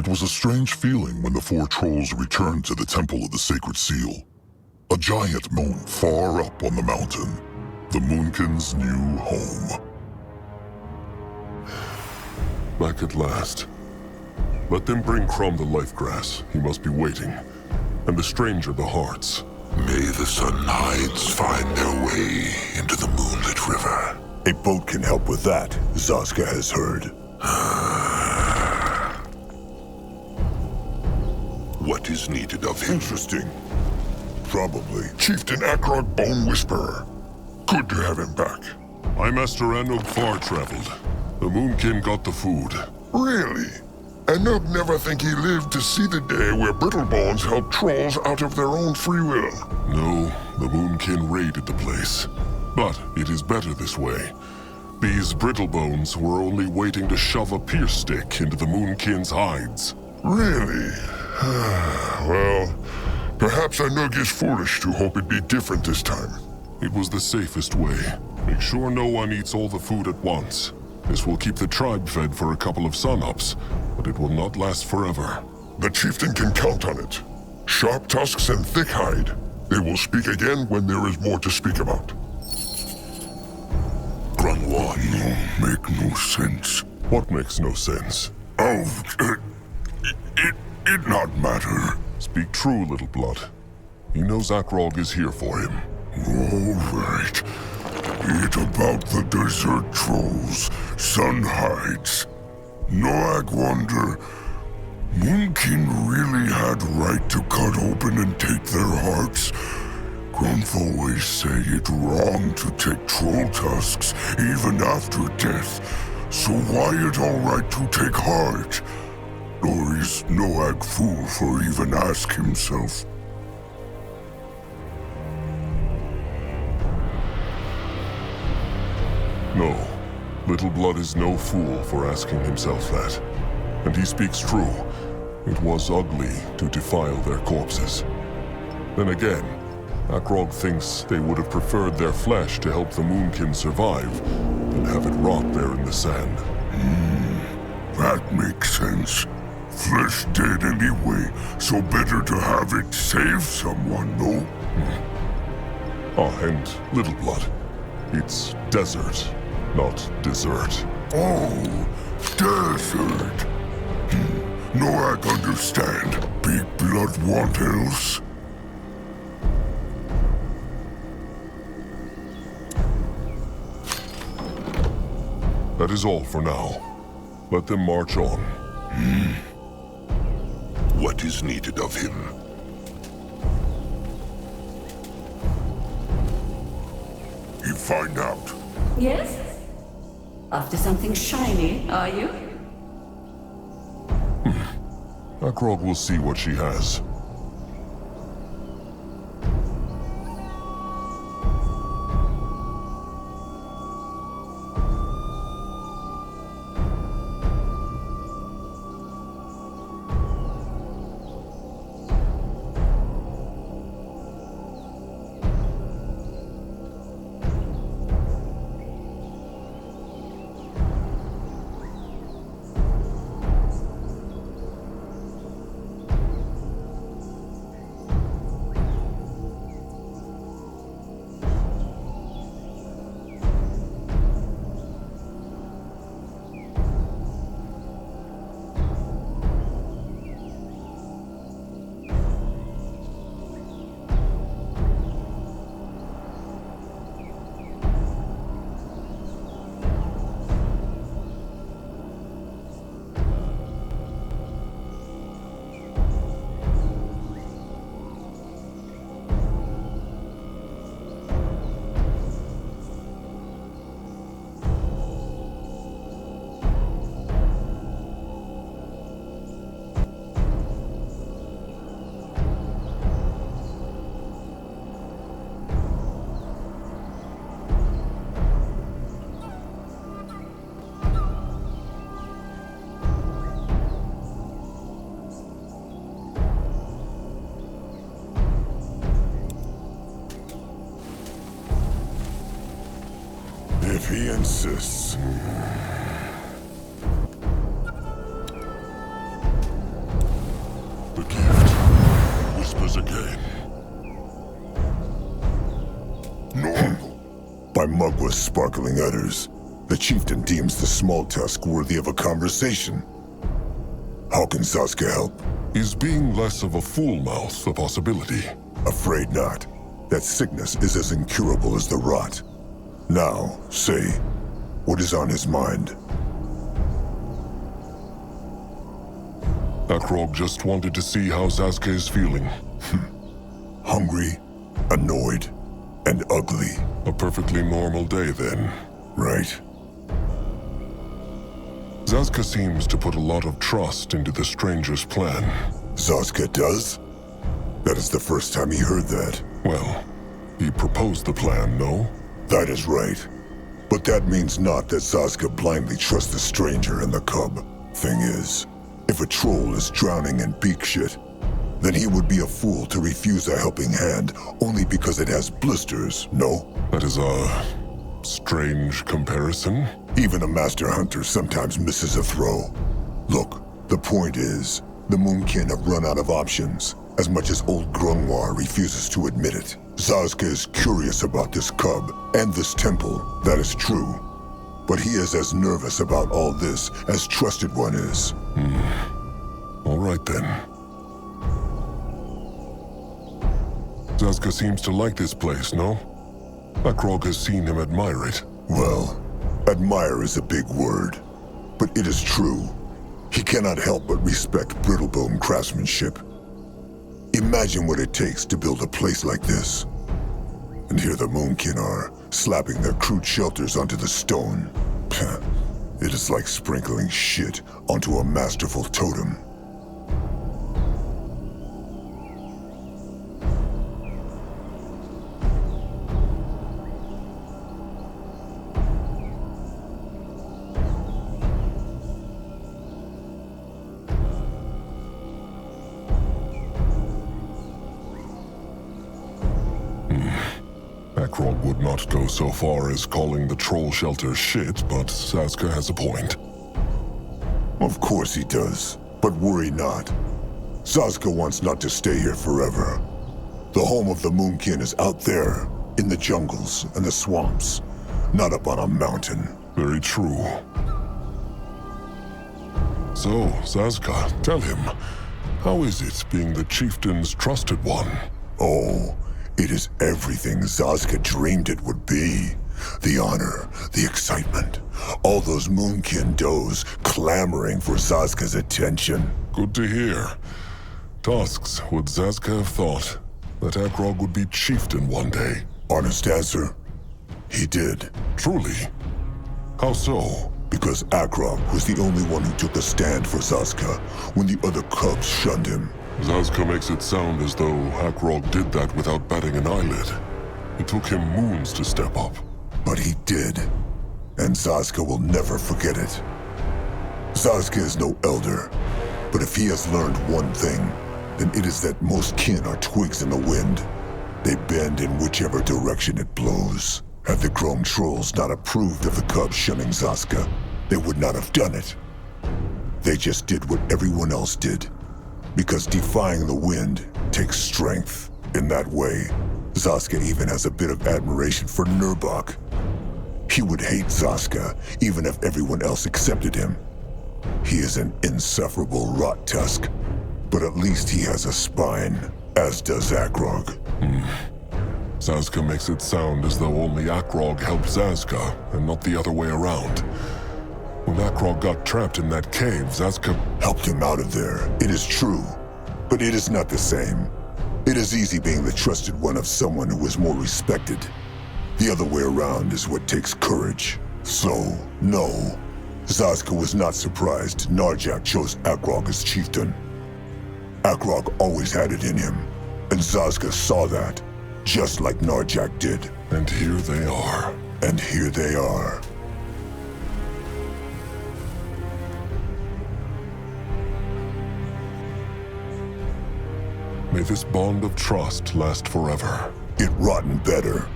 It was a strange feeling when the four trolls returned to the Temple of the Sacred Seal. A giant moon far up on the mountain. The Moonkin's new home. Back at last. Let them bring Crumb the life grass. He must be waiting. And the stranger the hearts. May the Sun Hides find their way into the moonlit river. A boat can help with that, Zaska has heard. What is needed of him? Interesting. Probably. Chieftain Akrog Bone Whisperer. Good to have him back. My master Anug far traveled. The Moonkin got the food. Really? Anug never think he lived to see the day where Brittlebones helped trolls out of their own free will. No, the Moonkin raided the place. But it is better this way. These Brittlebones were only waiting to shove a pierce stick into the Moonkin's hides. Really? Well, perhaps Anug is foolish to hope it'd be different this time. It was the safest way. Make sure no one eats all the food at once. This will keep the tribe fed for a couple of sun-ups, but it will not last forever. The chieftain can count on it. Sharp tusks and thick hide. They will speak again when there is more to speak about. Grunwald. Make no sense. What makes no sense? Oh, it not matter. Speak true, little blood. He knows Akrog is here for him. All right. It about the desert trolls, sun hides. Noag wonder, Moonkin really had right to cut open and take their hearts? Grunf always say it wrong to take troll tusks even after death. So why it alright to take heart? Or is Noag fool for even ask himself? No, Little Blood is no fool for asking himself that. And he speaks true. It was ugly to defile their corpses. Then again, Akrog thinks they would have preferred their flesh to help the Moonkin survive than have it rot there in the sand. That makes sense. Flesh dead anyway, so better to have it save someone, no? Ah, and Little Blood. It's desert, not dessert. Oh, desert. No, I understand. Big blood want else? That is all for now. Let them march on. What is needed of him? You find out. Yes? After something shiny, are you? Akrog will see what she has. If he insists. yours again. No. By Mugwa's sparkling udders, the chieftain deems the small tusk worthy of a conversation. How can Sasuke help? Is being less of a fool mouth a possibility? Afraid not. That sickness is as incurable as the rot. Now, say, what is on his mind? Akrog just wanted to see how Sasuke is feeling. Hungry, annoyed, and ugly. A perfectly normal day then. Right. Sasuke seems to put a lot of trust into the stranger's plan. Sasuke does? That is the first time he heard that. Well, he proposed the plan, no? That is right. But that means not that Sasuke blindly trusts the stranger and the cub. Thing is, if a troll is drowning in beak shit, then he would be a fool to refuse a helping hand only because it has blisters, no? That is a strange comparison. Even a master hunter sometimes misses a throw. Look, the point is, the Moonkin have run out of options, as much as old Grimlore refuses to admit it. Sasuke is curious about this cub and this temple, that is true. But he is as nervous about all this as Trusted One is. All right then. Sasuke seems to like this place, no? Akrog has seen him admire it. Well, admire is a big word, but it is true. He cannot help but respect brittle-bone craftsmanship. Imagine what it takes to build a place like this. And here the Moonkin are, slapping their crude shelters onto the stone. It is like sprinkling shit onto a masterful totem. Akrog would not go so far as calling the troll shelter shit, but Sasuke has a point. Of course he does, but worry not. Sasuke wants not to stay here forever. The home of the Moonkin is out there, in the jungles and the swamps, not up on a mountain. Very true. So, Sasuke, tell him, how is it being the chieftain's trusted one? Oh, it is everything Sasuke dreamed it would be. The honor, the excitement, all those Moonkin does clamoring for Sasuke's attention. Good to hear. Tusks, would Sasuke have thought that Akrog would be chieftain one day? Honest answer, he did. Truly? How so? Because Akrog was the only one who took a stand for Sasuke when the other cubs shunned him. Sasuke makes it sound as though Akrog did that without batting an eyelid. It took him moons to step up. But he did, and Sasuke will never forget it. Sasuke is no elder, but if he has learned one thing, then it is that most kin are twigs in the wind. They bend in whichever direction it blows. Had the Chrome Trolls not approved of the cubs shunning Sasuke, they would not have done it. They just did what everyone else did. Because defying the wind takes strength. In that way, Sasuke even has a bit of admiration for Nurbok. He would hate Sasuke, even if everyone else accepted him. He is an insufferable rot tusk, but at least he has a spine, as does Akrog. Sasuke makes it sound as though only Akrog helped Sasuke, and not the other way around. When Akrog got trapped in that cave, Sasuke Helped him out of there, it is true, but it is not the same. It is easy being the trusted one of someone who is more respected. The other way around is what takes courage. So, no, Sasuke was not surprised Narjak chose Akrog as chieftain. Akrog always had it in him, and Sasuke saw that, just like Narjak did. And here they are. And here they are. May this bond of trust last forever. It rotten better.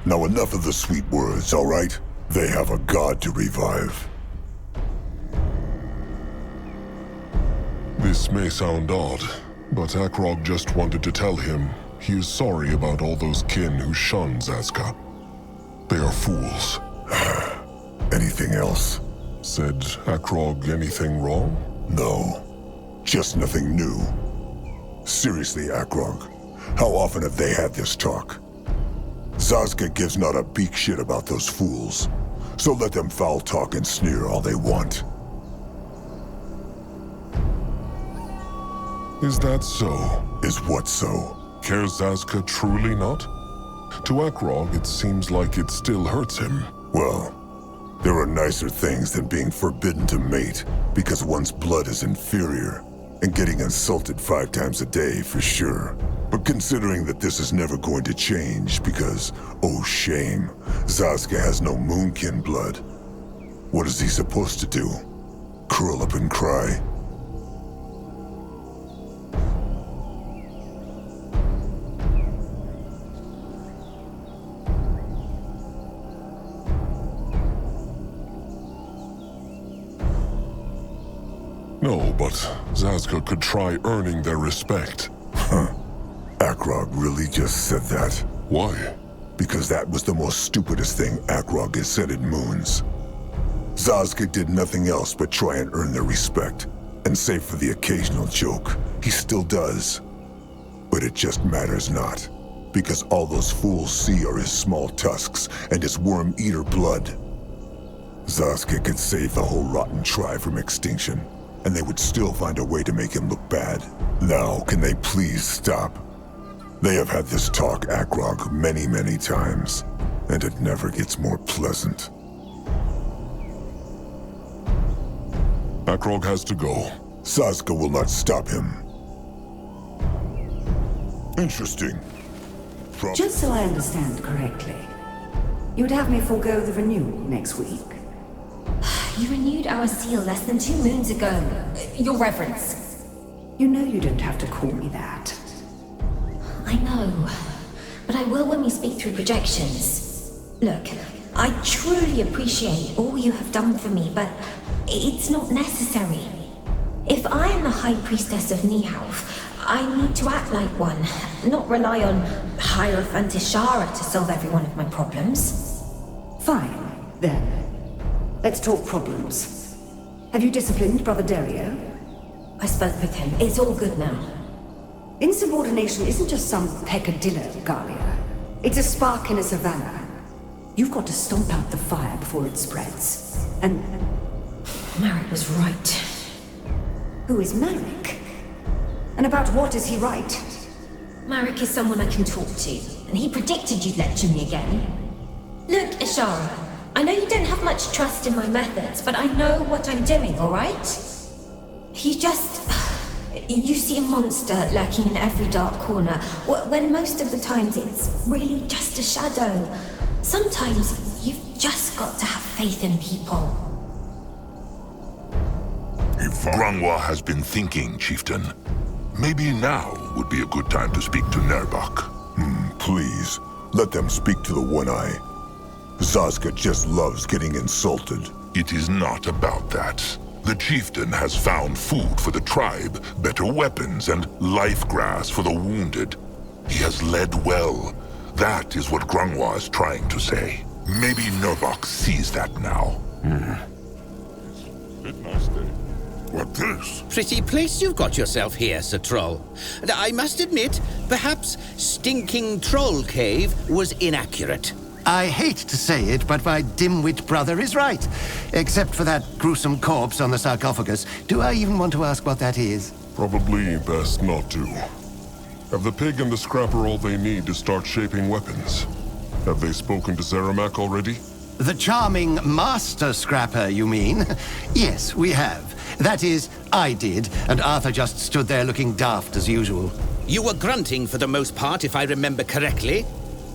Now enough of the sweet words, all right? They have a god to revive. This may sound odd, But Akrog just wanted to tell him he is sorry about all those kin who shun Zazka. They are fools. Anything else? Said Akrog anything wrong? No. Just nothing new. Seriously, Akrog, how often have they had this talk? Zazka gives not a beak shit about those fools, so let them foul talk and sneer all they want. Is that so? Is what so? Cares Zazka truly not? To Akrog, it seems like it still hurts him. Well, there are nicer things than being forbidden to mate because one's blood is inferior, and getting insulted 5 times a day for sure. But considering that this is never going to change because, oh shame, Zazka has no Moonkin blood, what is he supposed to do? Curl up and cry? No, but Zazka could try earning their respect. Huh. Akrog really just said that? Why? Because that was the most stupidest thing Akrog has said in moons. Zazka did nothing else but try and earn their respect, and save for the occasional joke, he still does. But it just matters not, because all those fools see are his small tusks and his worm-eater blood. Zazka could save the whole rotten tribe from extinction, and they would still find a way to make him look bad. Now, can they please stop? They have had this talk, Akrog, many, many times, and it never gets more pleasant. Akrog has to go. Zazka will not stop him. Interesting. Just so I understand correctly, you would have me forego the renewal next week? You renewed our seal less than 2 moons ago, Your Reverence. You know you don't have to call me that. I know, but I will when we speak through projections. Look, I truly appreciate all you have done for me, but it's not necessary. If I am the High Priestess of Nihalf, I need to act like one, not rely on Hierophant Ishara to solve every one of my problems. Fine, then. Let's talk problems. Have you disciplined Brother Dario? I spoke with him. It's all good now. Insubordination isn't just some peccadillo, Galia. It's a spark in a savannah. You've got to stomp out the fire before it spreads. And... Marek was right. Who is Marek? And about what is he right? Marek is someone I can talk to, and he predicted you'd lecture me again. Look, Ishara, I know you don't have much trust in my methods, but I know what I'm doing, alright? You see a monster lurking in every dark corner, when most of the times it's really just a shadow. Sometimes you've just got to have faith in people. Grangwa has been thinking, Chieftain. Maybe now would be a good time to speak to Nerbak. Please, let them speak to the One-Eye. Zazka just loves getting insulted. It is not about that. The Chieftain has found food for the tribe, better weapons, and life grass for the wounded. He has led well. That is what Grangwa is trying to say. Maybe Nerbak sees that now. What this? Pretty place you've got yourself here, Sir Troll. And I must admit, perhaps Stinking Troll Cave was inaccurate. I hate to say it, but my dim-wit brother is right. Except for that gruesome corpse on the sarcophagus. Do I even want to ask what that is? Probably best not to. Have the pig and the scrapper all they need to start shaping weapons? Have they spoken to Zeramak already? The charming Master Scrapper, you mean? Yes, we have. That is, I did, and Arthur just stood there looking daft as usual. You were grunting for the most part, if I remember correctly.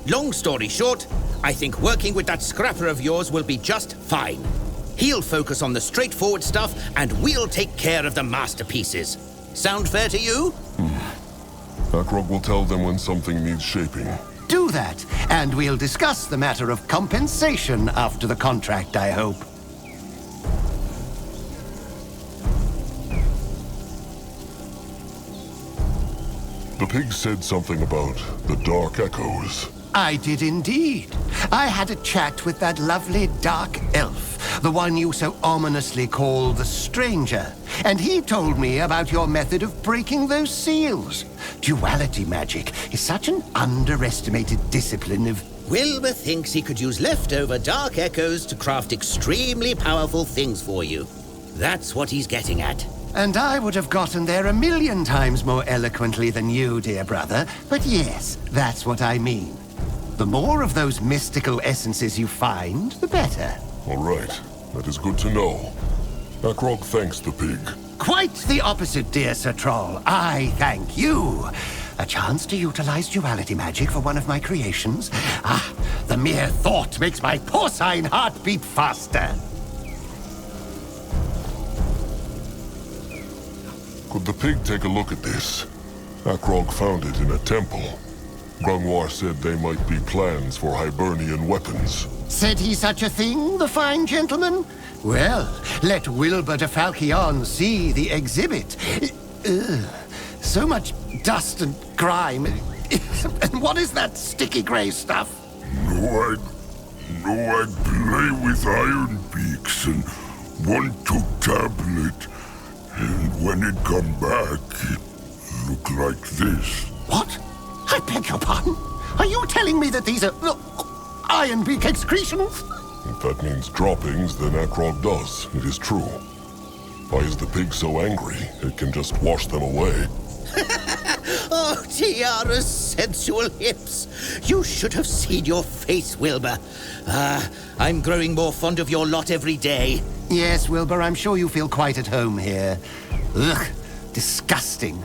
Long story short, I think working with that scrapper of yours will be just fine. He'll focus on the straightforward stuff, and we'll take care of the masterpieces. Sound fair to you? Akrog will tell them when something needs shaping. Do that, and we'll discuss the matter of compensation after the contract, I hope. The pig said something about the Dark Echoes. I did indeed. I had a chat with that lovely dark elf, the one you so ominously call the Stranger. And he told me about your method of breaking those seals. Duality magic is such an underestimated discipline of... Wilbur thinks he could use leftover Dark Echoes to craft extremely powerful things for you. That's what he's getting at. And I would have gotten there 1,000,000 times more eloquently than you, dear brother. But yes, that's what I mean. The more of those mystical essences you find, the better. All right. That is good to know. Akrog thanks the pig. Quite the opposite, dear Sir Troll. I thank you. A chance to utilize duality magic for one of my creations? Ah, the mere thought makes my porcine heart beat faster. Could the pig take a look at this? Akrog found it in a temple. Grimlore said they might be plans for Hibernian weapons. Said he such a thing, the fine gentleman? Well, let Wilbur de Falchion see the exhibit. Ugh, so much dust and grime. And what is that sticky grey stuff? No, I play with iron beaks and one took tablet. And when it come back, it looked like this. What? I beg your pardon? Are you telling me that these are iron beak excretions? If that means droppings, then Akrog does. It is true. Why is the pig so angry? It can just wash them away. Oh, Tiara's sensual hips. You should have seen your face, Wilbur. I'm growing more fond of your lot every day. Yes, Wilbur, I'm sure you feel quite at home here. Ugh, disgusting.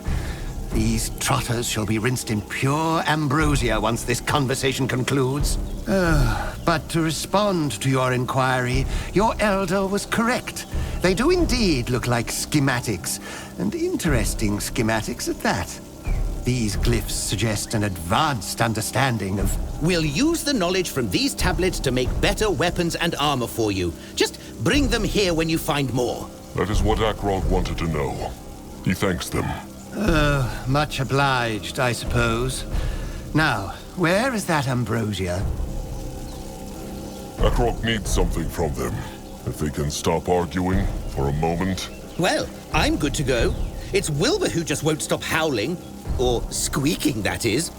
These trotters shall be rinsed in pure ambrosia once this conversation concludes. But to respond to your inquiry, your elder was correct. They do indeed look like schematics, and interesting schematics at that. These glyphs suggest an advanced understanding of... We'll use the knowledge from these tablets to make better weapons and armor for you. Just bring them here when you find more. That is what Akrog wanted to know. He thanks them. Much obliged, I suppose. Now, where is that ambrosia? Akrog needs something from them. If they can stop arguing for a moment. Well, I'm good to go. It's Wilbur who just won't stop howling. Or squeaking, that is.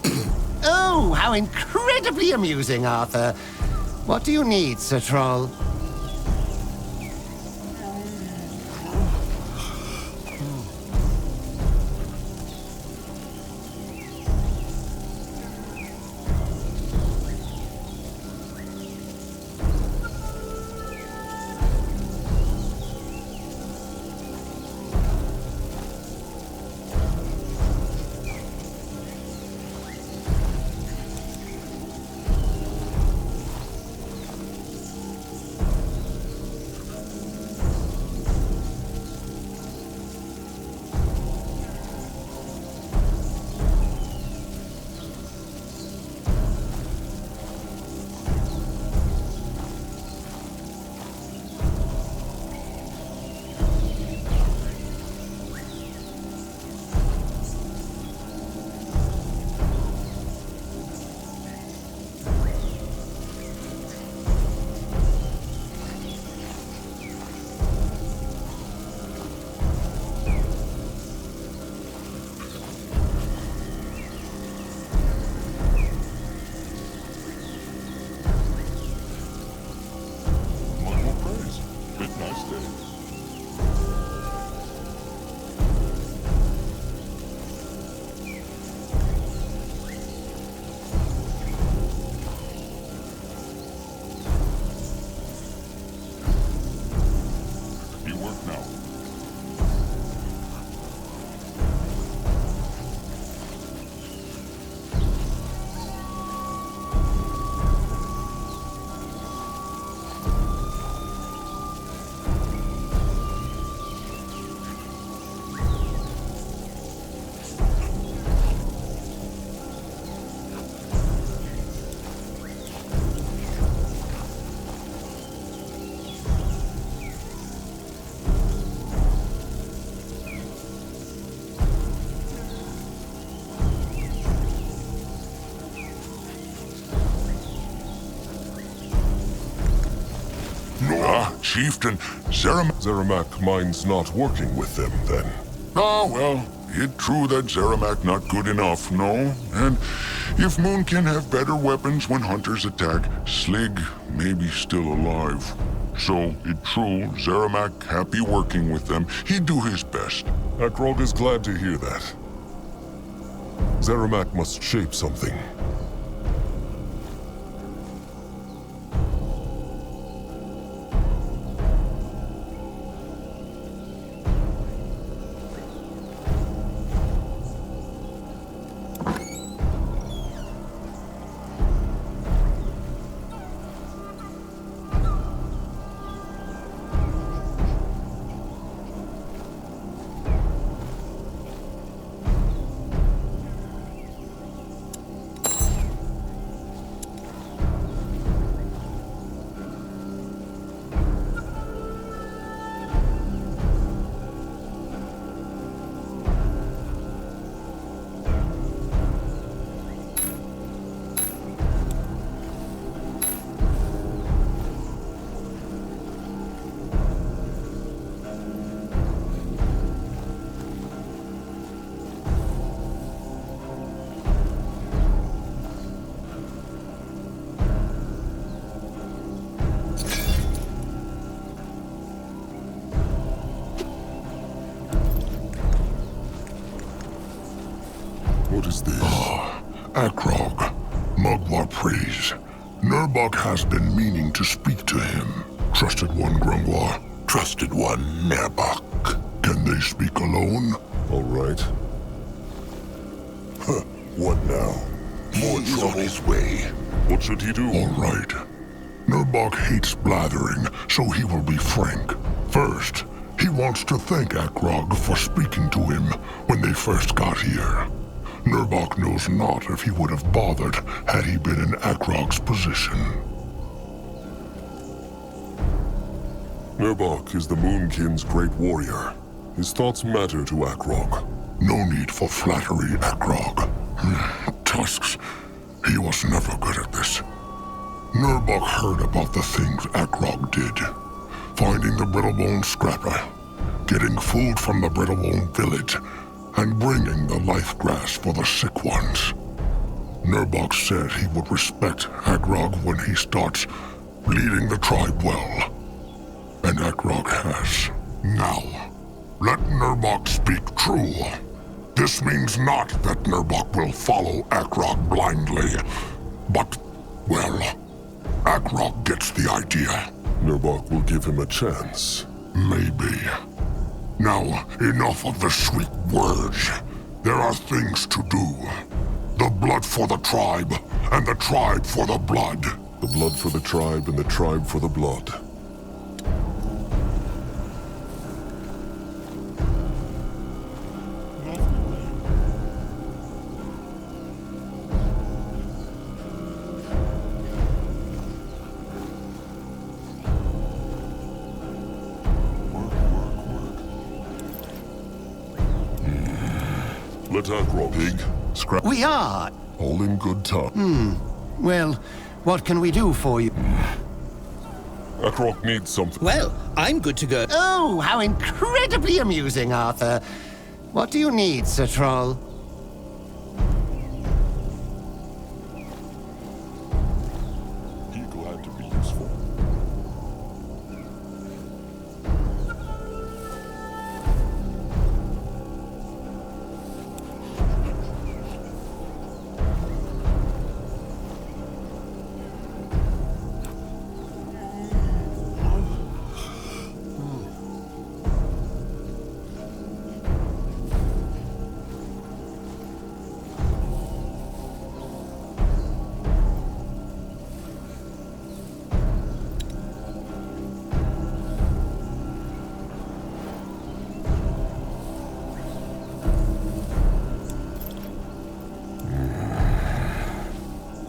Oh, how incredibly amusing, Arthur. What do you need, Sir Troll? Chieftain Zeramak. Zeramak minds not working with them, then. Ah, well, it's true that Zeramak not good enough, no? And if Moonkin have better weapons when hunters attack, Slig may be still alive. So, it's true, Zeramak happy working with them. He do his best. Akrog is glad to hear that. Zeramak must shape something. What is this? Akrog, Mugwar praise. Nurbok has been meaning to speak to him. Trusted one, Grungwar. Trusted one, Nurbok. Can they speak alone? All right. What now? More He's trouble? on his way. What should he do? All right. Nurbok hates blathering, so he will be frank. First, he wants to thank Akrog for speaking to him when they first got here. Nurbok knows not if he would have bothered had he been in Akrog's position. Nurbok is the Moonkin's great warrior. His thoughts matter to Akrog. No need for flattery, Akrog. Tusks, he was never good at this. Nurbok heard about the things Akrog did. Finding the Brittlebone Scrapper, getting food from the Brittlebone village, and bringing the life grass for the sick ones. Nurbok said he would respect Akrog when he starts leading the tribe well. And Akrog has. Now, let Nurbok speak true. This means not that Nurbok will follow Akrog blindly, but, well, Akrog gets the idea. Nurbok will give him a chance. Maybe. Now, enough of the sweet words. There are things to do. The blood for the tribe, and the tribe for the blood. The blood for the tribe and the tribe for the blood. Let Akrog, pig. Scrap. We are. All in good time. Well, what can we do for you? Akrog needs something. Well, I'm good to go. Oh, how incredibly amusing, Arthur. What do you need, Sir Troll? He glad to be useful.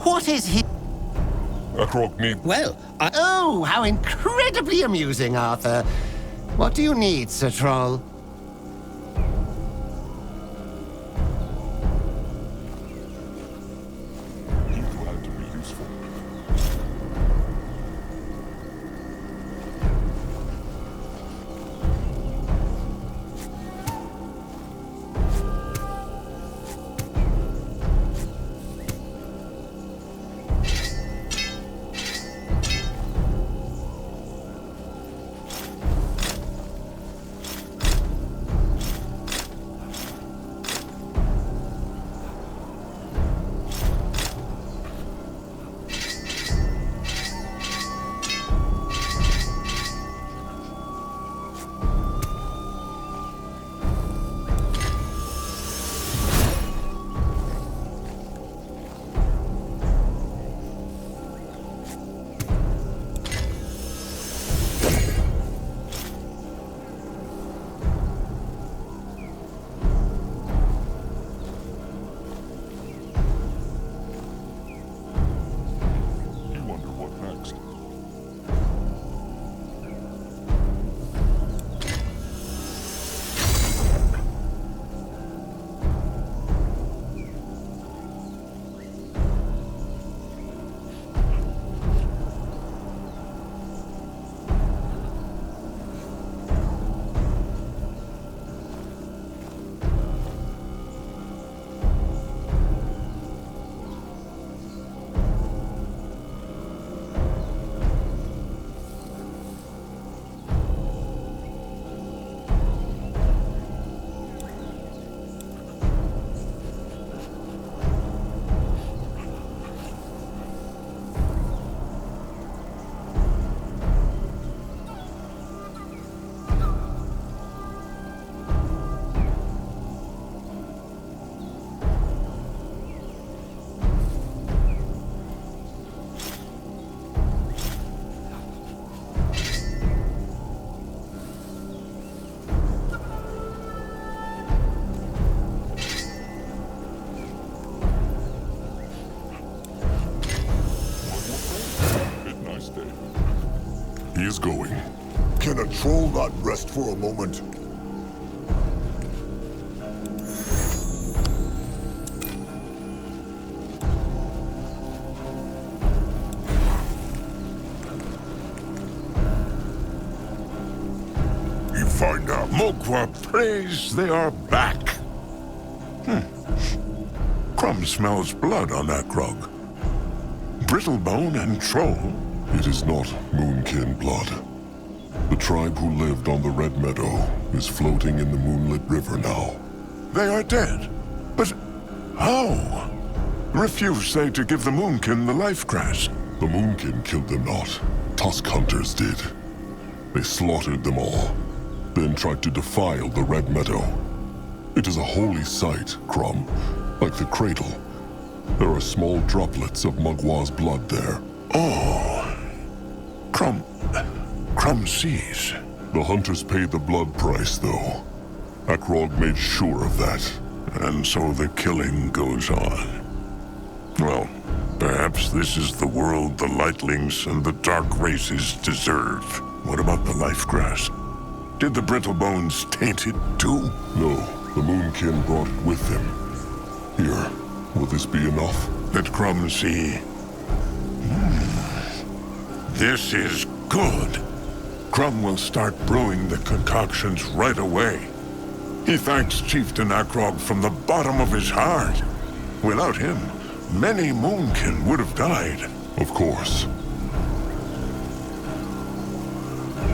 What is he? Akrog need. Well, Oh, how incredibly amusing, Arthur. What do you need, Sir Troll? He glad to be useful. is going. Can a troll not rest for a moment? You find out. Mokwa prays they are back. Crumb smells blood on that grog. Brittlebone and Troll. It is not Moonkin blood. The tribe who lived on the Red Meadow is floating in the moonlit river now. They are dead. But how? Refuse they to give the Moonkin the life grass? The Moonkin killed them not. Tusk hunters did. They slaughtered them all, then tried to defile the Red Meadow. It is a holy site, Crumb, like the cradle. There are small droplets of Mugwa's blood there. Oh. Crumb sees. The hunters paid the blood price, though. Akrog made sure of that. And so the killing goes on. Well, perhaps this is the world the Lightlings and the Dark Races deserve. What about the life grass? Did the Brittlebones taint it too? No, the Moonkin brought it with them. Here, will this be enough? Let Crumb see. This is good. Crumb will start brewing the concoctions right away. He thanks Chieftain Akrog from the bottom of his heart. Without him, many Moonkin would have died. Of course.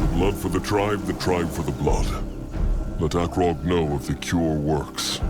The blood for the tribe for the blood. Let Akrog know if the cure works.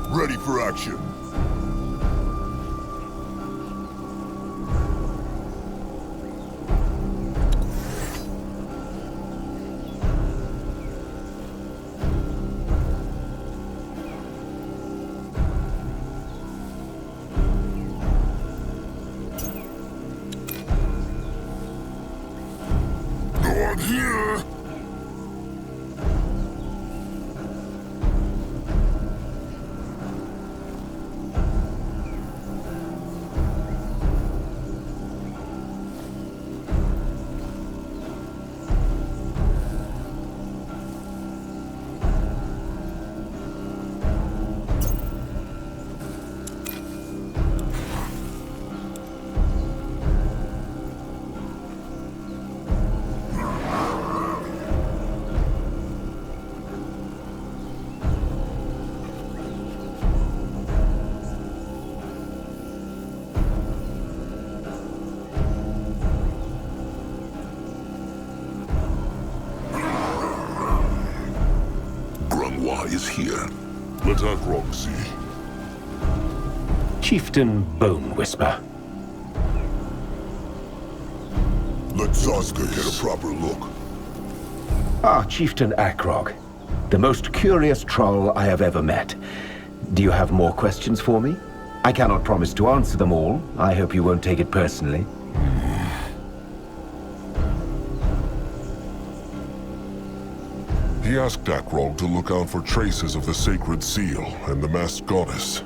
Ready for action. Go on here. Chieftain Bone Whisper. Let Zoska get a proper look. Ah, Chieftain Akrog. The most curious troll I have ever met. Do you have more questions for me? I cannot promise to answer them all. I hope you won't take it personally. He asked Akrog to look out for traces of the sacred seal and the masked goddess.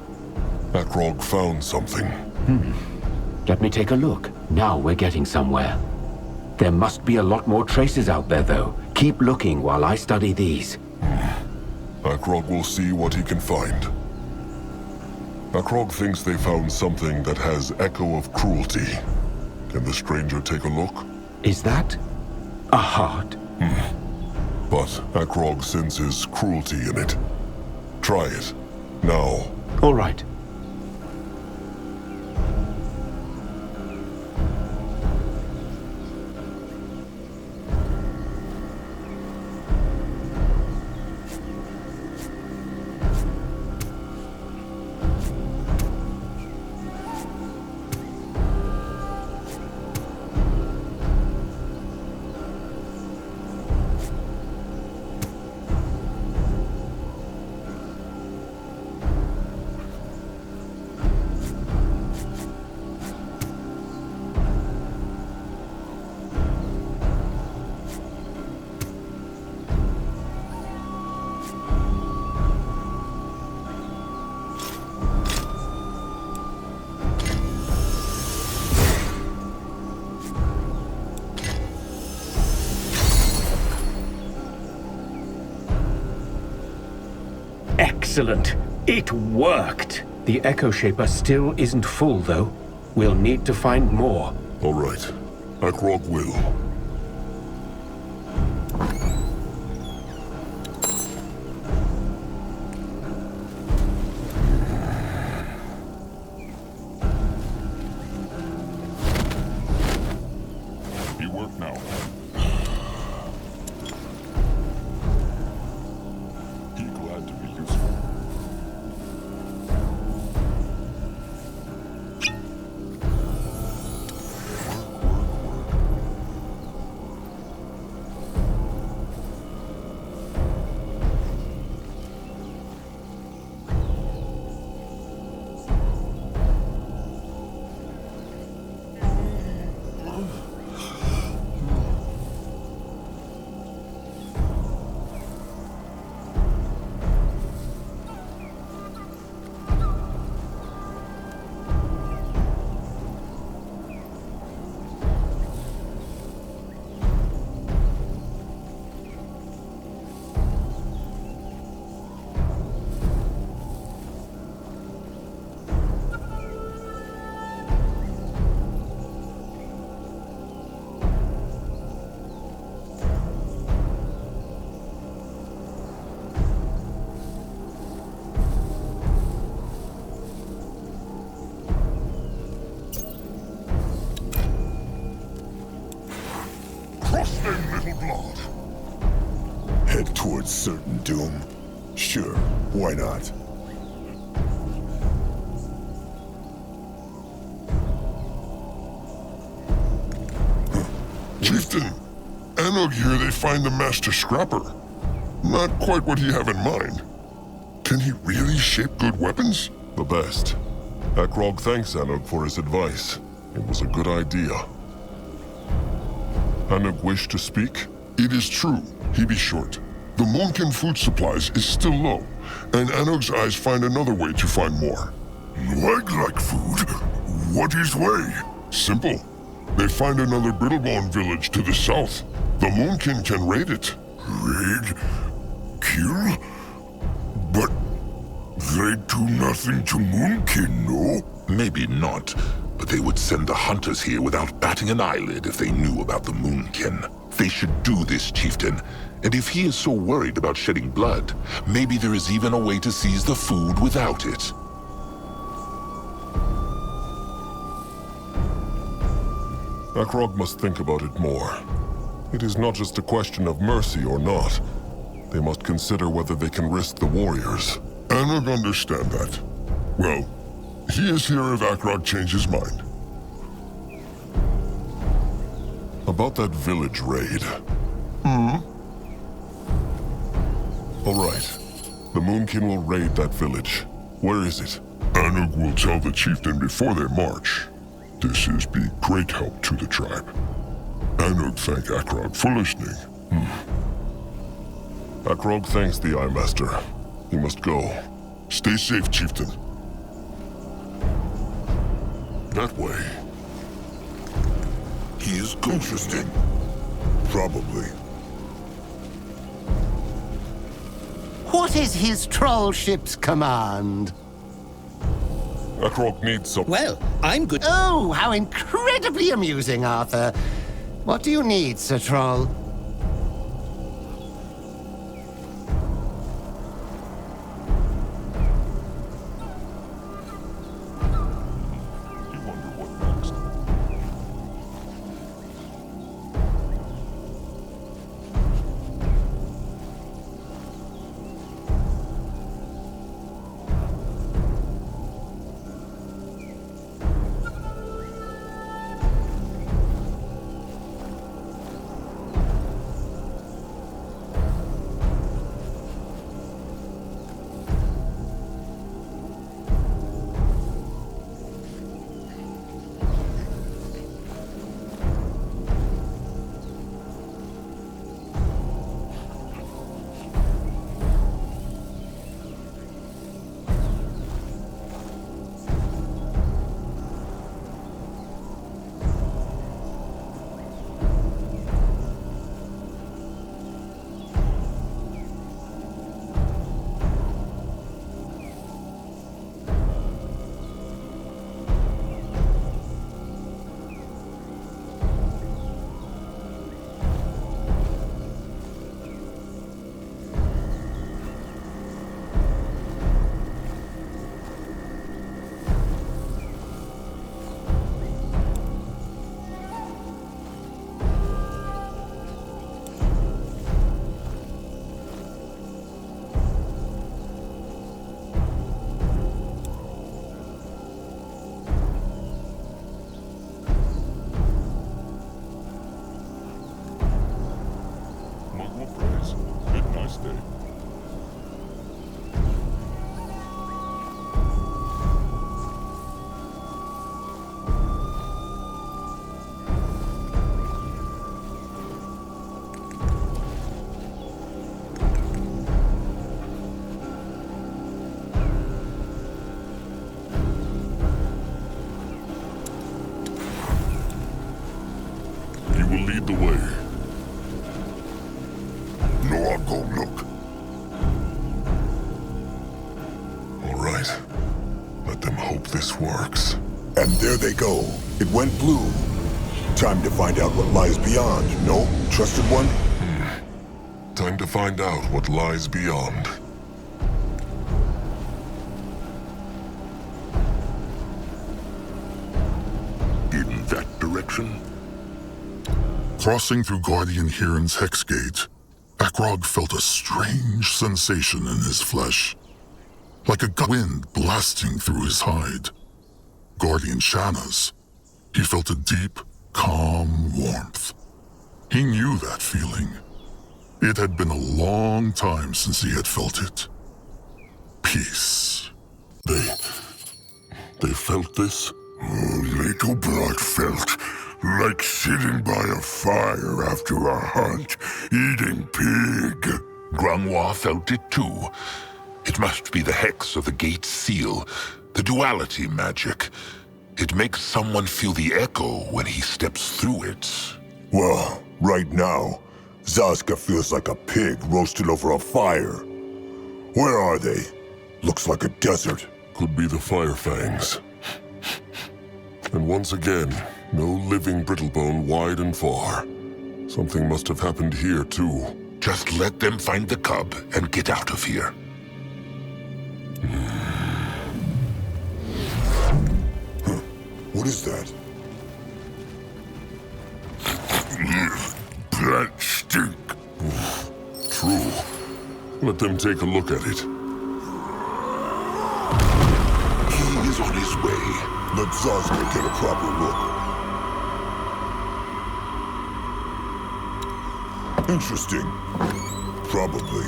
Akrog found something. Let me take a look. Now we're getting somewhere. There must be a lot more traces out there, though. Keep looking while I study these. Akrog will see what he can find. Akrog thinks they found something that has echo of cruelty. Can the stranger take a look? Is that a heart? But Akrog senses cruelty in it. Try it. Now. All right. Excellent. It worked. The Echo Shaper still isn't full, though. We'll need to find more. All right. Akrog will. You work now. Be glad to be useful. Head towards certain doom? Sure, why not? Chieftain, Anog here they find the Master Scrapper. Not quite what he have in mind. Can he really shape good weapons? The best. Akrog thanks Anog for his advice. It was a good idea. Anog wished to speak? It is true, he be short. The Moonkin food supplies is still low, and Anog's eyes find another way to find more. I'd like food. What is way? Simple. They find another Brittlebone village to the south. The Moonkin can raid it. Raid? Kill? But they do nothing to Moonkin, no? Maybe not, but they would send the hunters here without batting an eyelid if they knew about the Moonkin. They should do this, Chieftain. And if he is so worried about shedding blood, maybe there is even a way to seize the food without it. Akrog must think about it more. It is not just a question of mercy or not. They must consider whether they can risk the warriors. Anog understand that. Well, He is here if Akrog changes mind. About that village raid. All right. The Moonkin will raid that village. Where is it? Anug will tell the chieftain before they march. This is be great help to the tribe. Anug thank Akrog for listening. Akrog thanks the Eye Master. He must go. Stay safe, chieftain. That way. He is interesting. Probably. What is his troll ship's command? Akrog needs some... Well, I'm good. Oh, how incredibly amusing, Arthur. What do you need, Sir Troll? You wonder what next. will lead the way. No, I'll go look. All right. Let them hope this works. And there they go. It went blue. Time to find out what lies beyond, no? Trusted one? Time to find out what lies beyond. In that direction? Crossing through Guardian Hiran's hex gate, Akrog felt a strange sensation in his flesh. Like a wind blasting through his hide. Guardian Shanna's. He felt a deep, calm warmth. He knew that feeling. It had been a long time since he had felt it. Peace. They felt this? Little Blood felt like sitting by a fire after a hunt, eating pig. Grimlore felt it too. It must be the hex of the gate's seal, the duality magic. It makes someone feel the echo when he steps through it. Well, right now, Zaska feels like a pig roasted over a fire. Where are they? Looks like a desert. Could be the Firefangs. And once again, no living Brittlebone wide and far. Something must have happened here too. Just let them find the cub and get out of here. What is that? That stink. True. Let them take a look at it. He is on his way. Let Zazka get a proper look. Interesting. Probably.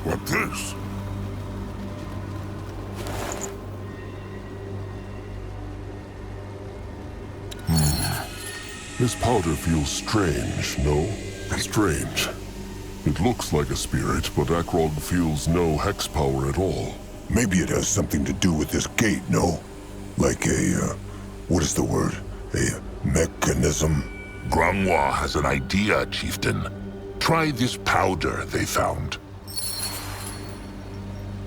What this? This powder feels strange, no? Strange. It looks like a spirit, but Akrog feels no hex power at all. Maybe it has something to do with this gate, no? Like a, what is the word? A mechanism? Grimlore has an idea, Chieftain. Try this powder they found.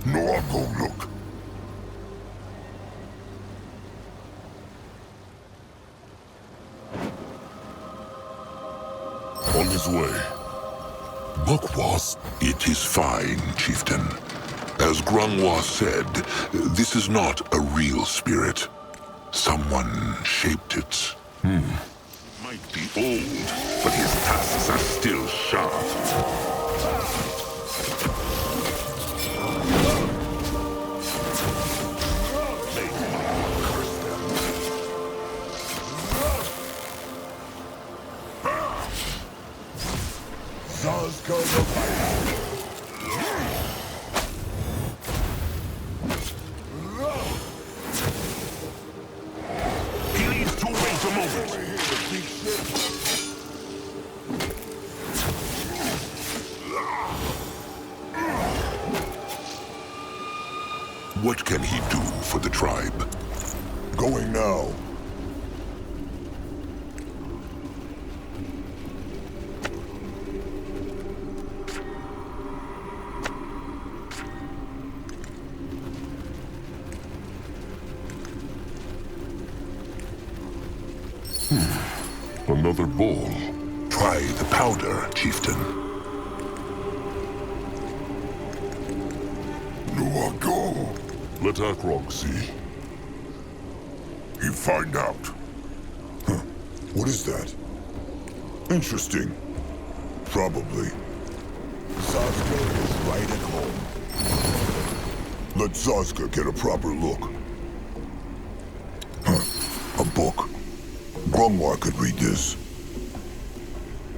No, I'll go look. On his way. Bookwas? It is fine, Chieftain. As Grimlore said, this is not a real spirit. Someone shaped it. Might be old, but his tusks are still sharp. Zazka the Fighter. He needs to wait a moment. What can he do for the tribe? Going now. Another bowl. Try the powder, Chieftain. No, I'll go. Let Akrog see. He find out. What is that? Interesting. Probably. Zazka is right at home. Let Zazka get a proper look. A book. Grimlore could read this.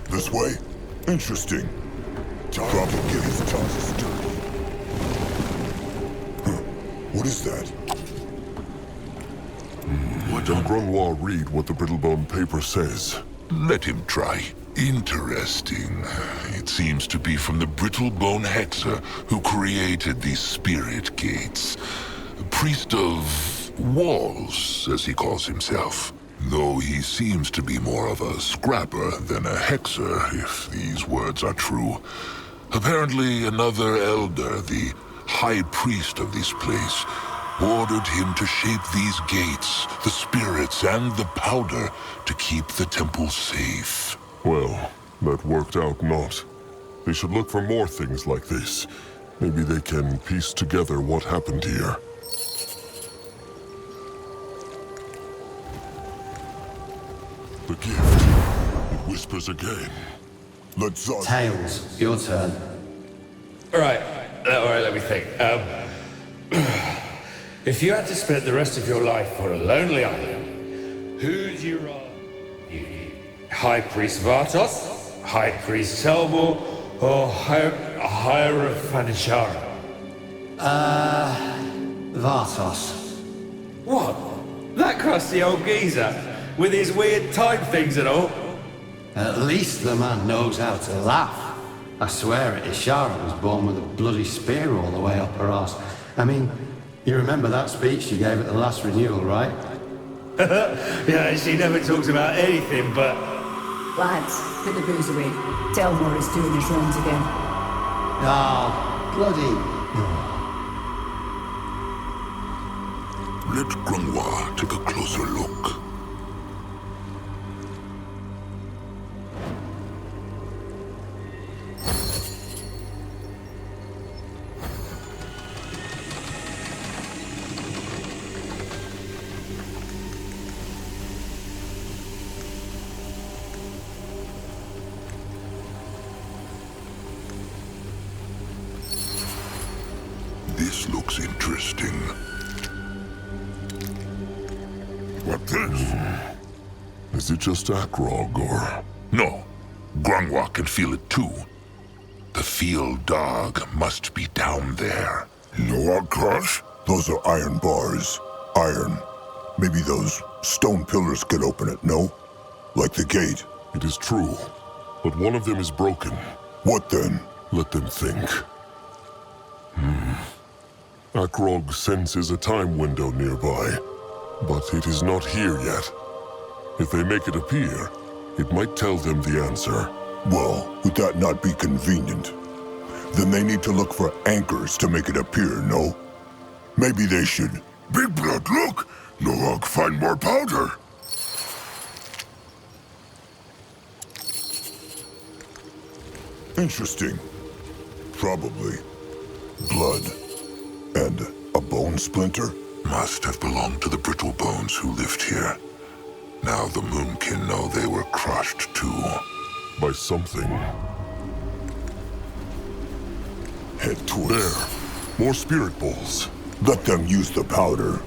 This way? Interesting. Probably get his tusks dirty. What is that? Let Grimlore read what the Brittlebone paper says. Let him try. Interesting. It seems to be from the Brittlebone Hexer who created these spirit gates. A priest of walls, as he calls himself. Though he seems to be more of a scrapper than a hexer, if these words are true. Apparently another elder, the high priest of this place, ordered him to shape these gates, the spirits, and the powder to keep the temple safe. Well, that worked out not. They should look for more things like this. Maybe they can piece together what happened here. The gift. It whispers again. Let's Tails, your turn. Alright, let me think. If you had to spend the rest of your life on a lonely island, who'd you rather? High Priest Vartos, High Priest Selmor, or Hierophanishara? Vartos. What? That crusty old geezer? With his weird time things and all? At least the man knows how to laugh. I swear it, Ishara was born with a bloody spear all the way up her arse. I mean, you remember that speech she gave at the last renewal, right? Yeah, she never talks about anything but... Lads, put the booze away. Delmore is doing his wrongs again. Ah, bloody... Let Grimlore take a closer look. This looks interesting. What this? Is it just Akrog, or... No, Granwa can feel it too. The field dog must be down there. No outcross? Those are iron bars. Iron. Maybe those stone pillars could open it, no? Like the gate. It is true, but one of them is broken. What then? Let them think. Akrog senses a time window nearby, but it is not here yet. If they make it appear, it might tell them the answer. Well, would that not be convenient? Then they need to look for anchors to make it appear, no? Maybe they should... Big Blood, look! Noak find more powder! Interesting. Probably. Blood. And a bone splinter? Must have belonged to the brittle bones who lived here. Now the Moonkin know they were crushed too. By something. Head towards... There. More spirit balls. Let them use the powder.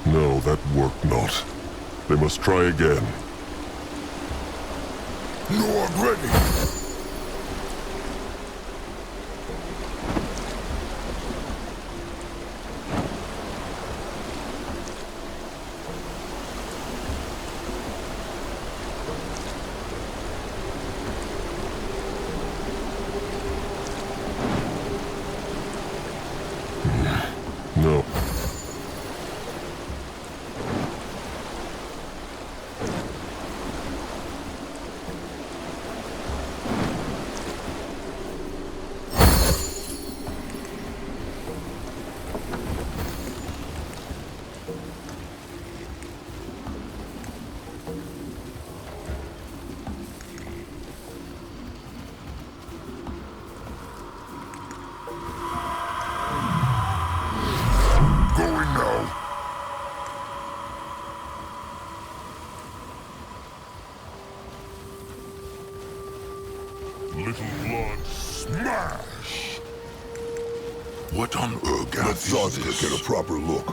No, that worked not. They must try again. Noak ready! No. Going now. Little blood, smash! What on Urgath Let is Zodka this? get a proper look.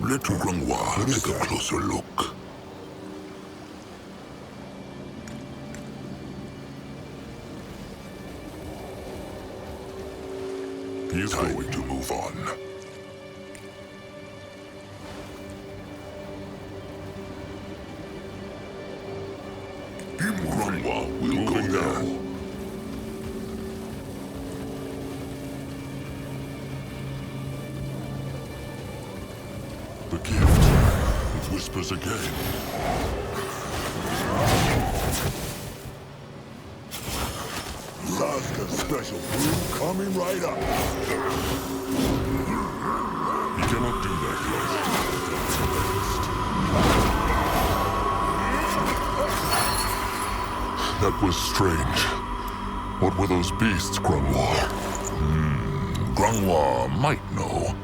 Let Granwa take a closer look. He is Time going to move on. Granwa will go Moving now. now. The gift. It whispers again. Zodka's special brew coming right up. He cannot do that yet. That was strange. What were those beasts, Granwa? Granwa might know.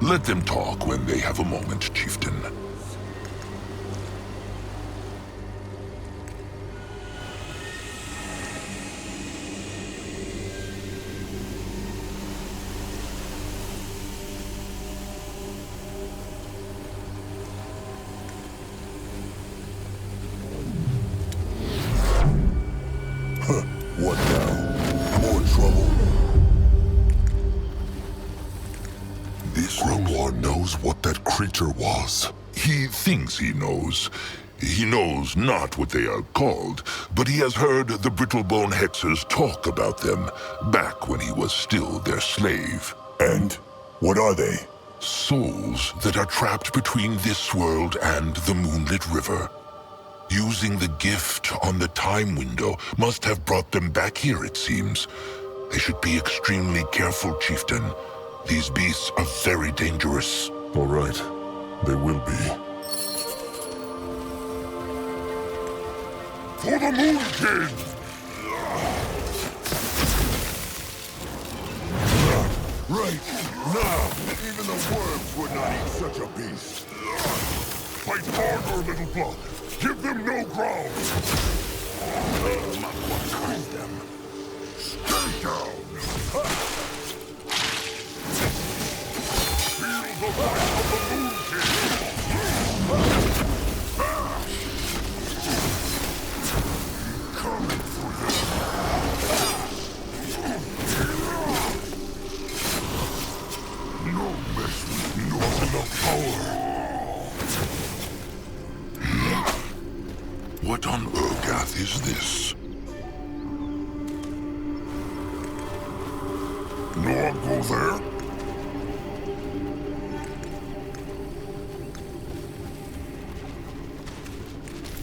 Let them talk when they have a moment, Chieftain. What now? More trouble? This Granwa knows what that creature was. He thinks he knows. He knows not what they are called, but he has heard the Brittlebone Hexers talk about them back when he was still their slave. And? What are they? Souls that are trapped between this world and the Moonlit River. Using the gift on the time window must have brought them back here, it seems. They should be extremely careful, Chieftain. These beasts are very dangerous. All right. They will be. For the Moon King! Right, now, even the worms would not eat such a beast. Fight harder, little blood! Give them no ground! Not what caused them. Stay down! Feel the might of the Moon King! Coming for you! No mess with not enough power! What on Urgath is this? No one go there?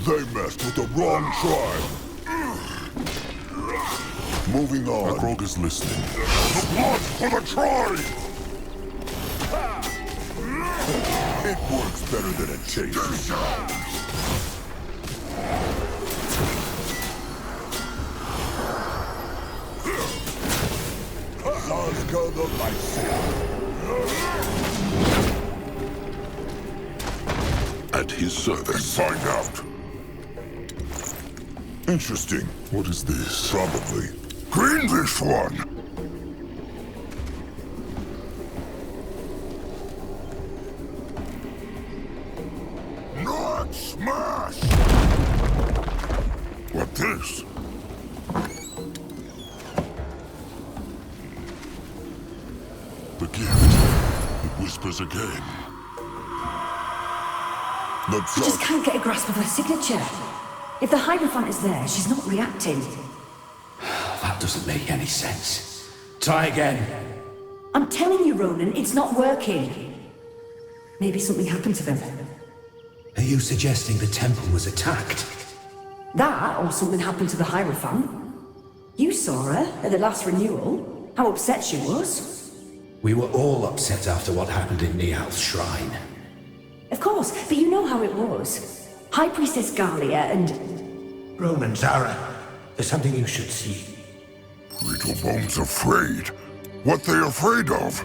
They messed with the wrong tribe. Moving on. Akrog is listening. The blood for the tribe! It works better than it tastes. Zazka the Lightsaber. At his service. Find out. Interesting. What is this? Probably. Clean this one! Not smash! What this? The gift. It whispers again. I just can't get a grasp of her signature. If the Hierophant is there, she's not reacting. That doesn't make any sense. Try again. I'm telling you, Ronan, it's not working. Maybe something happened to them. Are you suggesting the temple was attacked? That, or something happened to the Hierophant. You saw her at the last renewal. How upset she was. We were all upset after what happened in Nihal's shrine. Of course, but you know how it was. High Priestess Galia and... Roman, Zara, there's something you should see. Little Bone's afraid. What they afraid of?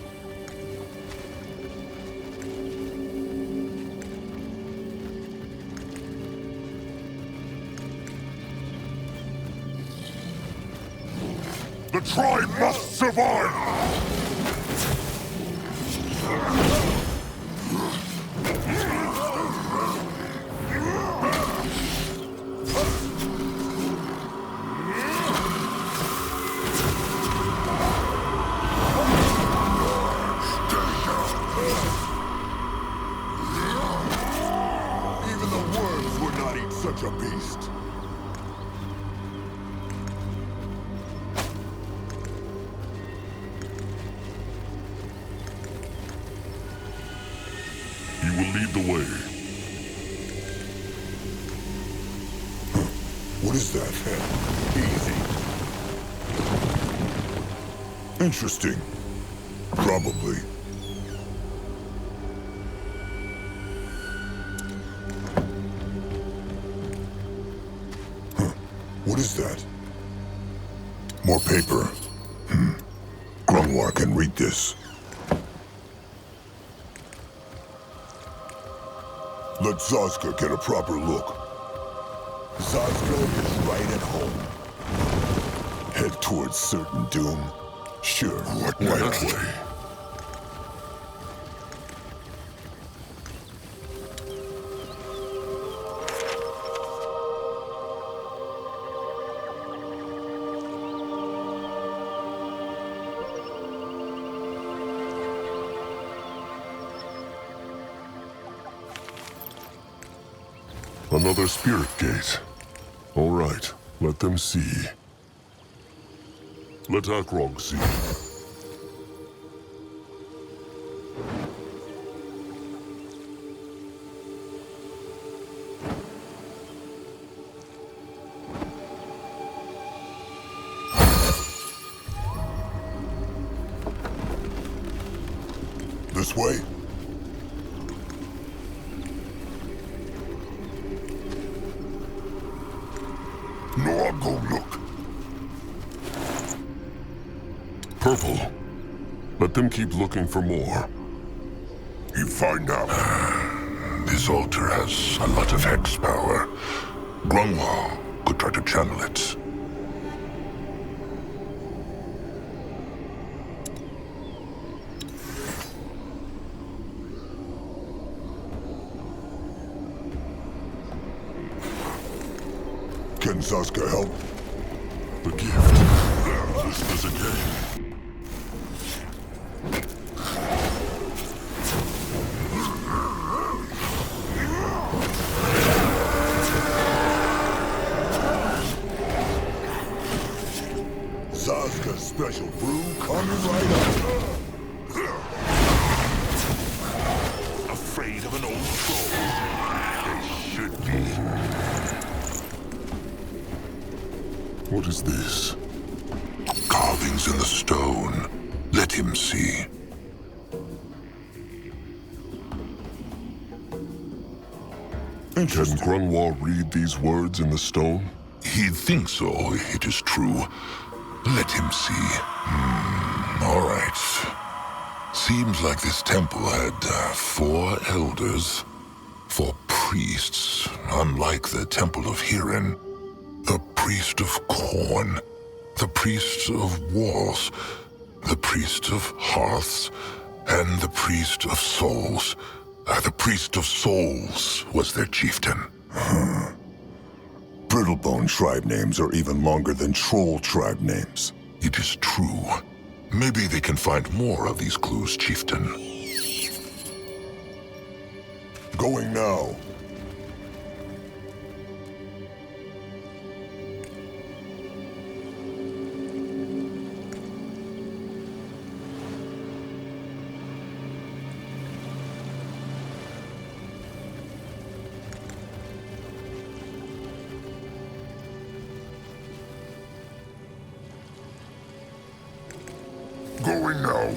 The tribe must survive! Even the worms would not eat such a beast. He will lead the way. What is that? Easy. Interesting. Probably. What is that? More paper. Grumlar can read this. Let Zazka get a proper look. Zazka is right at home. Head towards certain doom. Sure, What right next? away. Another spirit gate. All right, let them see. Let Akrog see. This way? go look. Purple. Let them keep looking for more. You find out. This altar has a lot of hex power. Grimlore could try to channel it. Can Sasuke help? The gift. This is again. Sasuke's special brew coming right up. Afraid of an old troll? They should be. What is this? Carvings in the stone. Let him see. Can Grimlore read these words in the stone? He'd think so, it is true. Let him see. All right. Seems like this temple had 4 elders. 4 priests, unlike the Temple of Hirin. The priest of corn, the priest of walls, the priest of hearths, and the priest of souls. The priest of souls was their chieftain. Brittlebone tribe names are even longer than troll tribe names. It is true. Maybe they can find more of these clues, chieftain. Going now. Going now.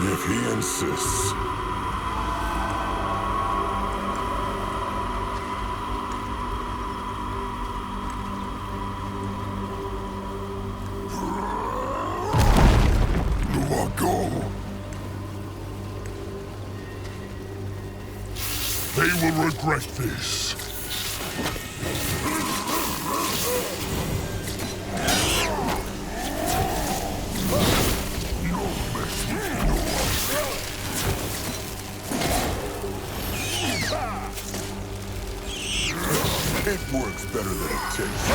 If he insists. Do I go? They will regret this. It works better than it tastes.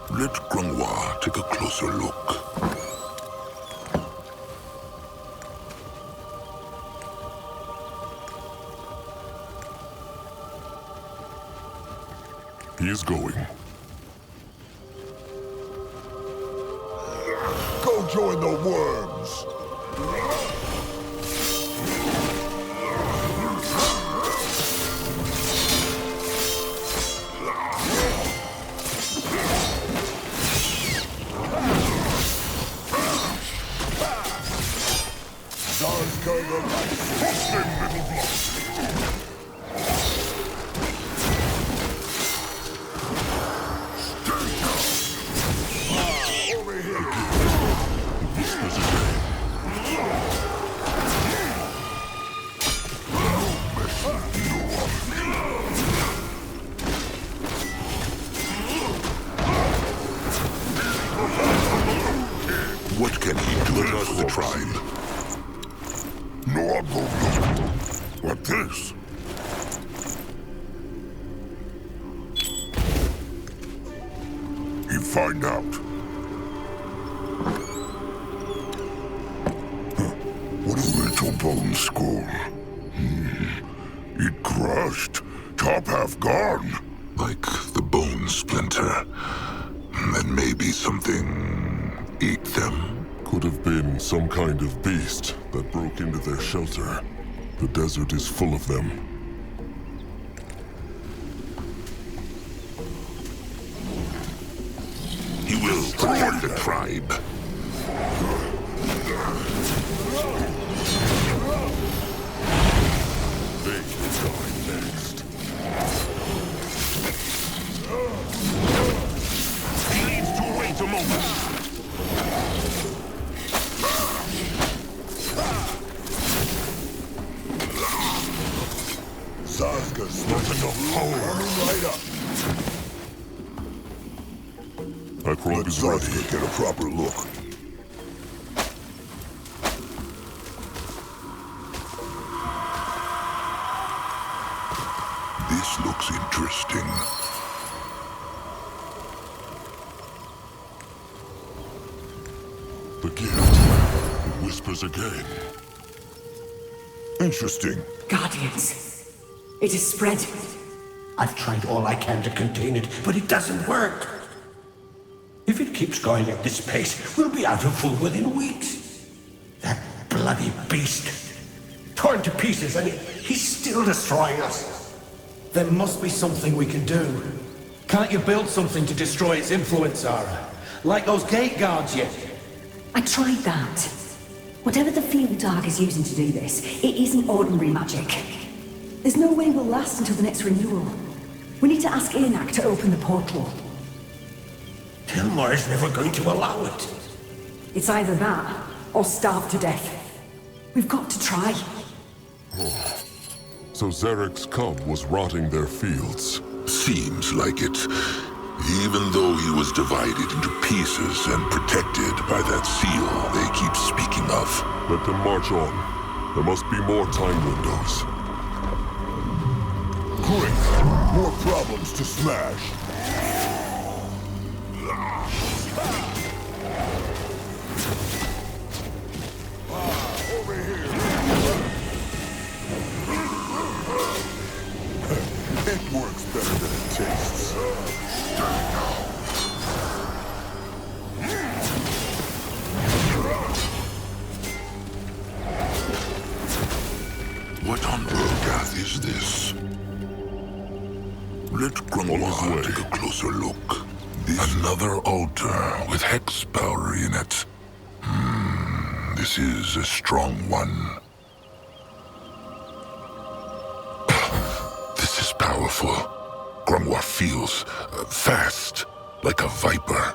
Let Grimlore take a closer look. He is going. Go join the worms! What can he do to the tribe? No, I'm going to look. What this? You find out. What a little bone skull. It crushed. Top half gone. Like the bone splinter. Then maybe something ate them. Could have been some kind of beast that broke into their shelter. The desert is full of them. protect the tribe. They will die next. He needs to wait a moment. Sazka's not enough power. Burning right up. Akrog Let is ready. Sazka get a proper look. This looks interesting. The gift. It whispers again. Interesting. Guardians. It has spread. I've tried all I can to contain it, but it doesn't work. If it keeps going at this pace, we'll be out of food within weeks. That bloody beast. Torn to pieces, and he's still destroying us. There must be something we can do. Can't you build something to destroy its influence, Zara? Like those gate guards yet? I tried that. Whatever the field dark is using to do this, it isn't ordinary magic. There's no way we'll last until the next renewal. We need to ask Enac to open the portal. Tilmar is never going to allow it. It's either that, or starve to death. We've got to try. So Zarek's cub was rotting their fields. Seems like it. Even though he was divided into pieces and protected by that seal they keep speaking of. Let them march on. There must be more time windows. Great. More problems to smash. Over here. It works better than it tastes. What on Urgath is this? Let Grimlore take a closer look. Another altar with hex power in it. This is a strong one. This is powerful. Grimlore feels fast, like a viper.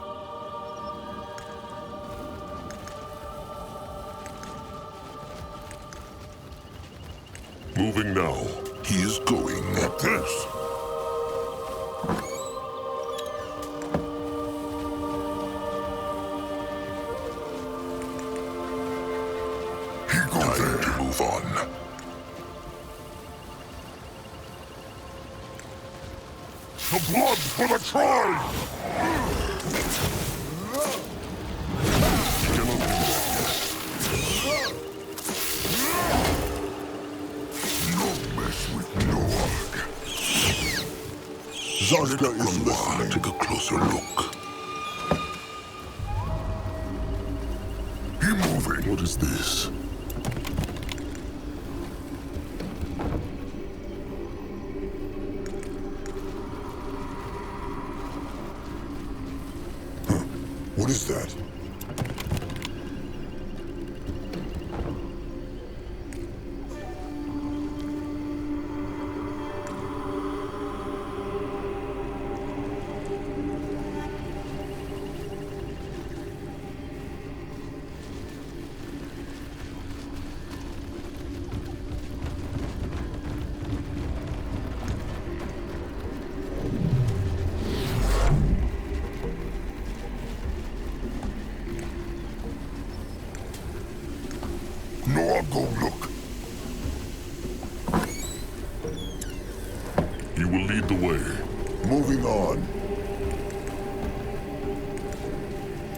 Moving now. He is going at this. Time to move on. The blood for the tribe! Don't mess with Noak. Zarka is listening. Take a closer look. He moving. What is this? What is that? No, go look. You will lead the way. Moving on.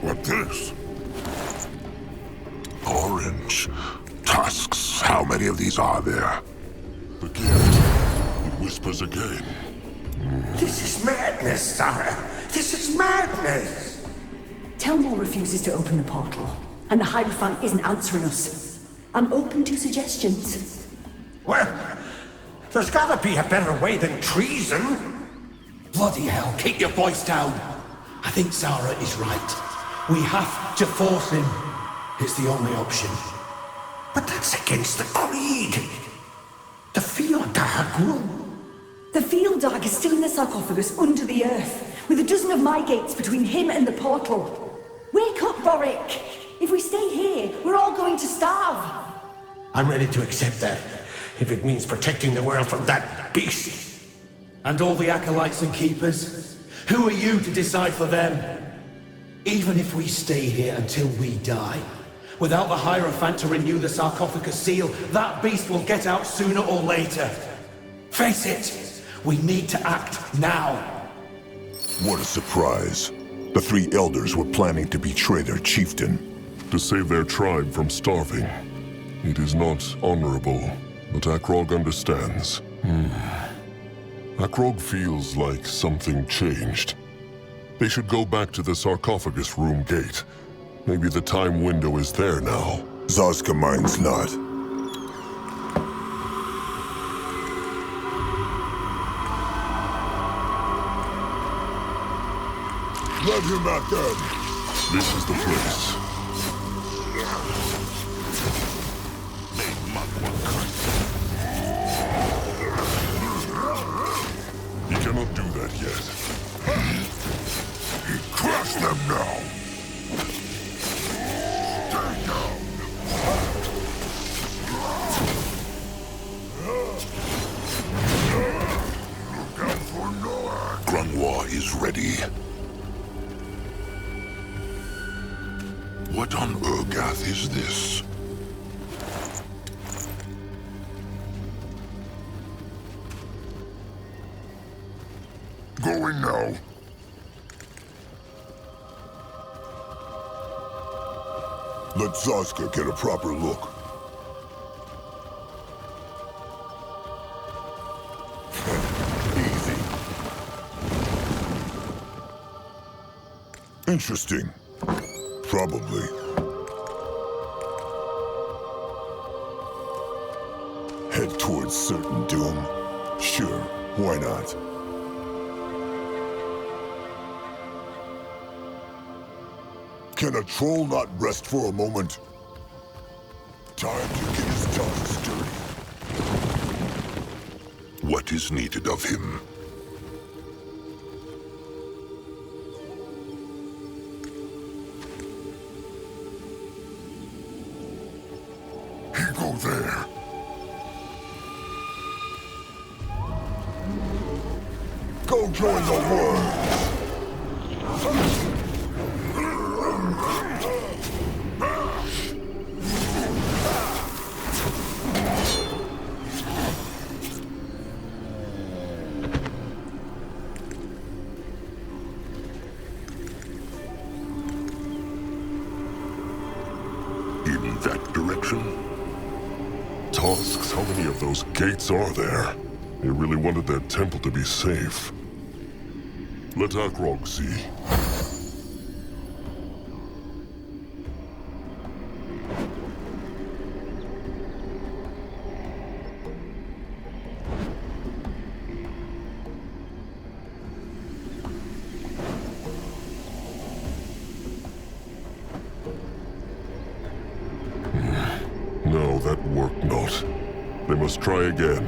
What this? Orange. Tusks. How many of these are there? The gift. It whispers again. This is madness, Zara. This is madness. Telmore refuses to open the portal, and the Hierophant isn't answering us. I'm open to suggestions. Well, there's gotta be a better way than treason. Bloody hell, keep your voice down. I think Zara is right. We have to force him. It's the only option. But that's against the creed. The field dog. The field dog is still in the sarcophagus under the earth, with a dozen of my gates between him and the portal. Wake up, Boric! If we stay here, we're all going to starve. I'm ready to accept that, if it means protecting the world from that beast. And all the acolytes and keepers? Who are you to decide for them? Even if we stay here until we die, without the Hierophant to renew the sarcophagus seal, that beast will get out sooner or later. Face it, we need to act now. What a surprise. The three elders were planning to betray their chieftain. To save their tribe from starving. It is not honorable, but Akrog understands. Akrog feels like something changed. They should go back to the sarcophagus room gate. Maybe the time window is there now. Zaska minds not. Let him at them. This is the place. He cannot do that yet. Crush them now! Stay down! Look out for Noah! Grimoire is ready. What on Urgath is this? Going now. Let Zaska get a proper look. Easy. Interesting. Probably. Head towards certain doom. Sure, why not? Can a troll not rest for a moment? Time to get his tongue sturdy. What is needed of him? He go there. Go join the world. In that direction? Tosks, how many of those gates are there? They really wanted that temple to be safe. Let Akrog see. No, that worked not. They must try again.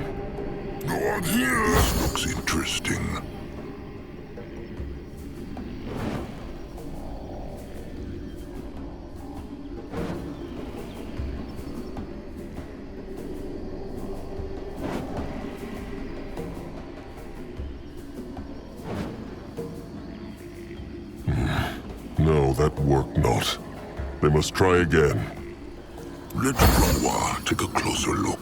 Not here. This looks interesting. No, that worked not. They must try again. Let Grimoire take a closer look.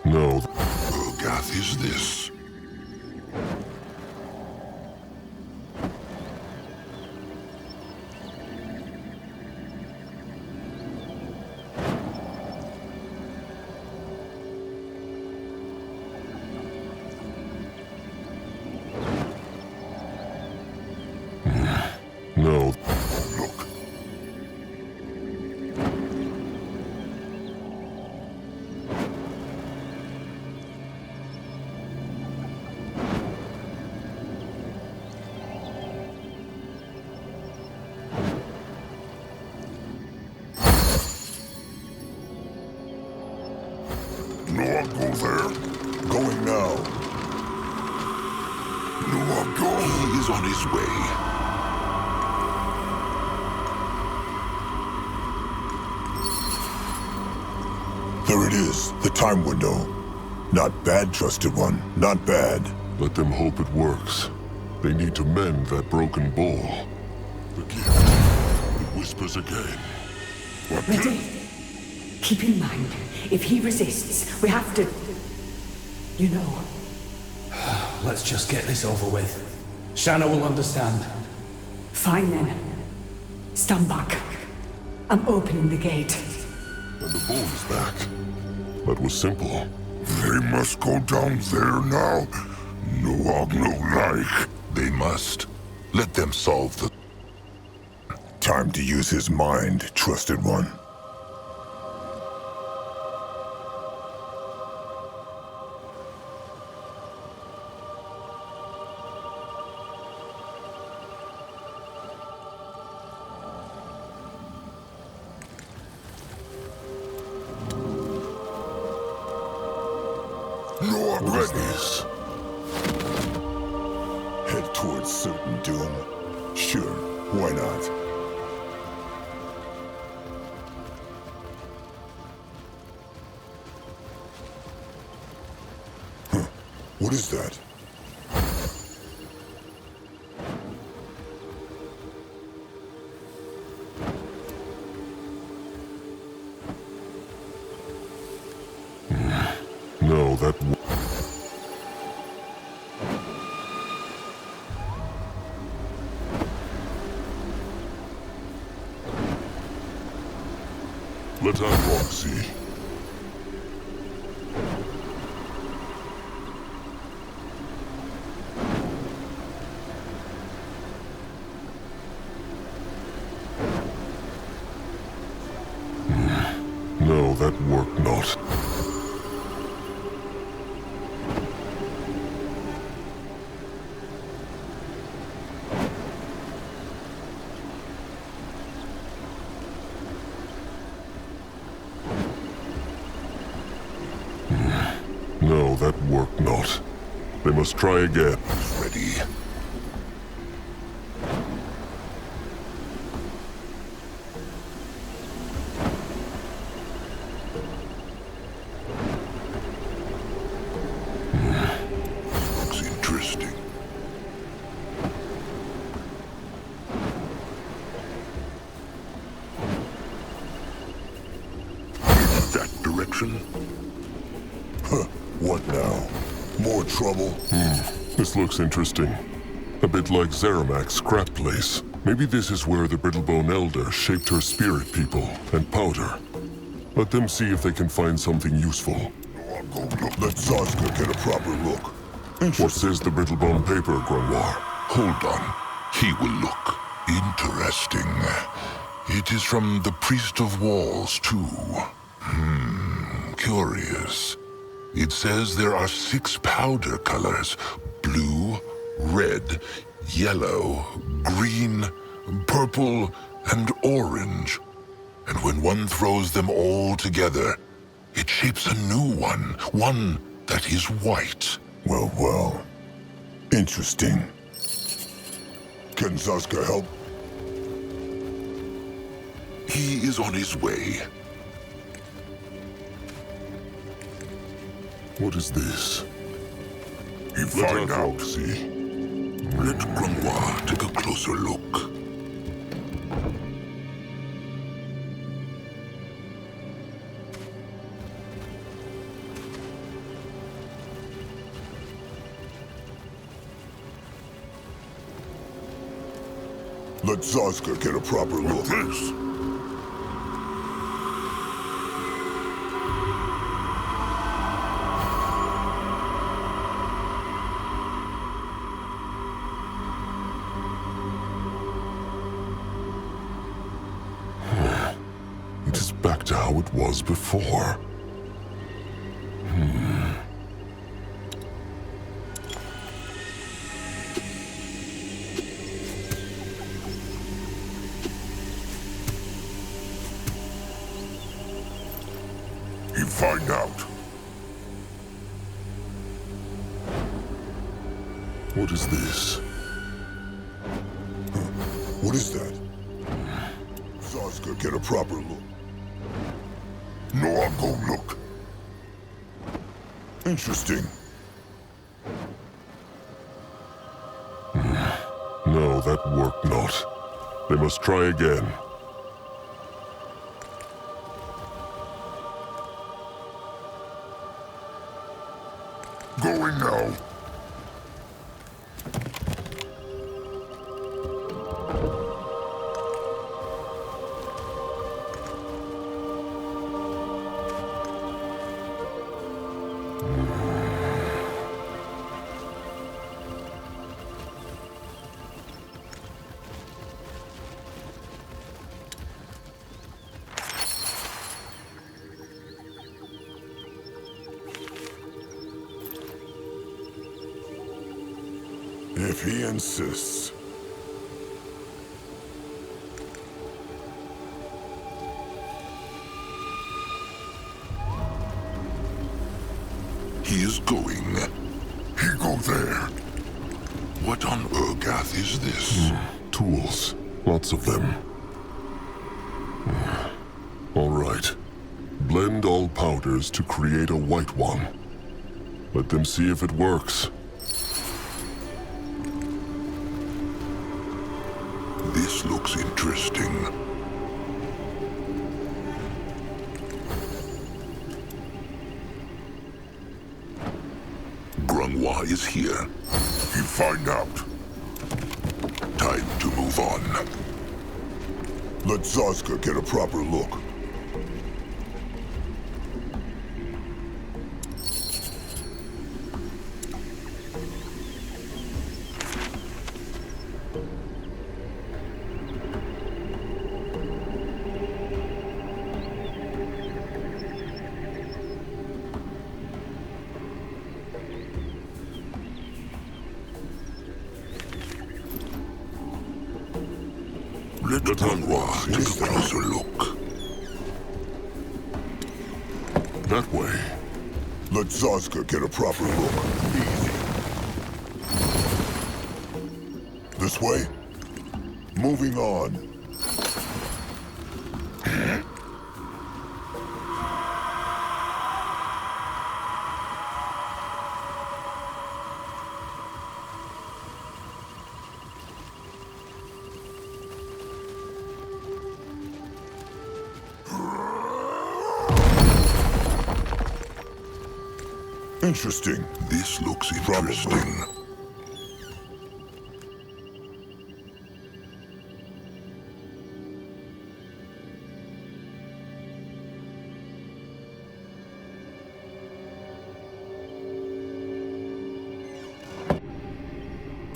No. Urgath is this? all there? Going now. He is on his way. There it is, the time window. Not bad, Trusted One. Not bad. Let them hope it works. They need to mend that broken bowl. The gift. It whispers again. Ready? Keep in mind, if he resists, we have to... You know. Let's just get this over with. Shanna will understand. Fine then. Stand back. I'm opening the gate. And the bowl is back. That was simple. They must go down there now. No, like. They must. Let them solve the... Time to use his mind, Trusted One. What is this? Head towards certain doom. Sure, why not? Huh. What is that? No, that... Let Akron see. No, that worked not. No, that worked not. They must try again. Ready. Looks interesting. That direction? Huh. What now? More trouble? This looks interesting. A bit like Zeramak's scrap place. Maybe this is where the Brittlebone Elder shaped her spirit people and powder. Let them see if they can find something useful. Let Zazka get a proper look. What says the Brittlebone paper, Grimlore? Hold on. He will look. Interesting. It is from the Priest of Walls, too. Curious. It says there are 6 powder colors. Blue, red, yellow, green, purple, and orange. And when one throws them all together, it shapes a new one. One that is white. Well, well. Interesting. Can Zazka help? He is on his way. What is this? You find out. See. Let Grimlore take a closer look. Let Zazka get a proper look. This. It is back to how it was before. You find out. What is this? What is that? Zaska, get a proper look. No, I'll go look. Interesting. No, that worked not. They must try again. Going now. If he insists. He is going. He go there. What on Urgath is this? Tools. Lots of them. All right. Blend all powders to create a white one. Let them see if it works. This looks interesting. Grimlore is here. He find out. Time to move on. Let Zaska get a proper look. Let Grimlore take a closer look. That way. Let Zaska get a proper look. Easy. This way? Moving on. Interesting. This looks interesting.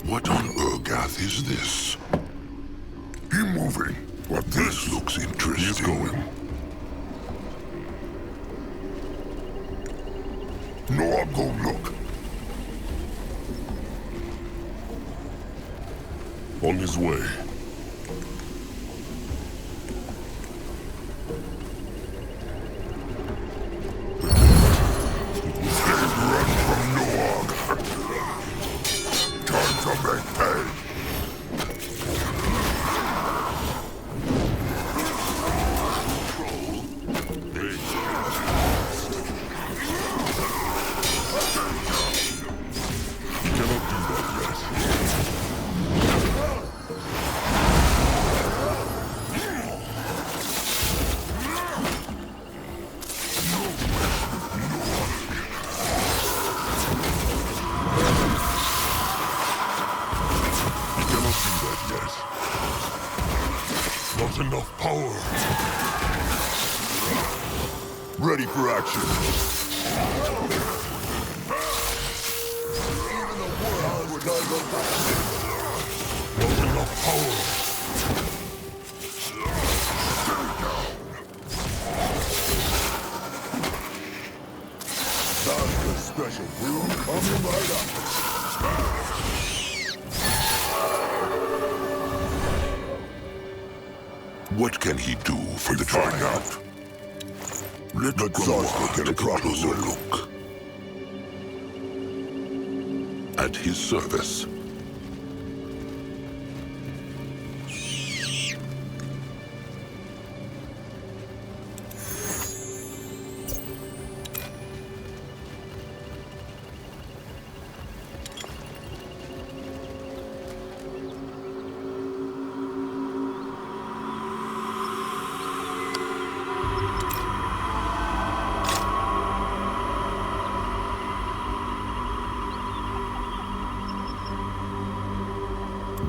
What on Urgath is this? He moving. What This looks interesting. He's going. No, I'll go look. On his way. Run from Noog. Time to make pay. Not enough power. Ready for action. Not enough power. Zaska's special brew coming right up. What can he do for the Find tribe? out. Let Zaska Grimlore get a take a proper closer look. look. at his service.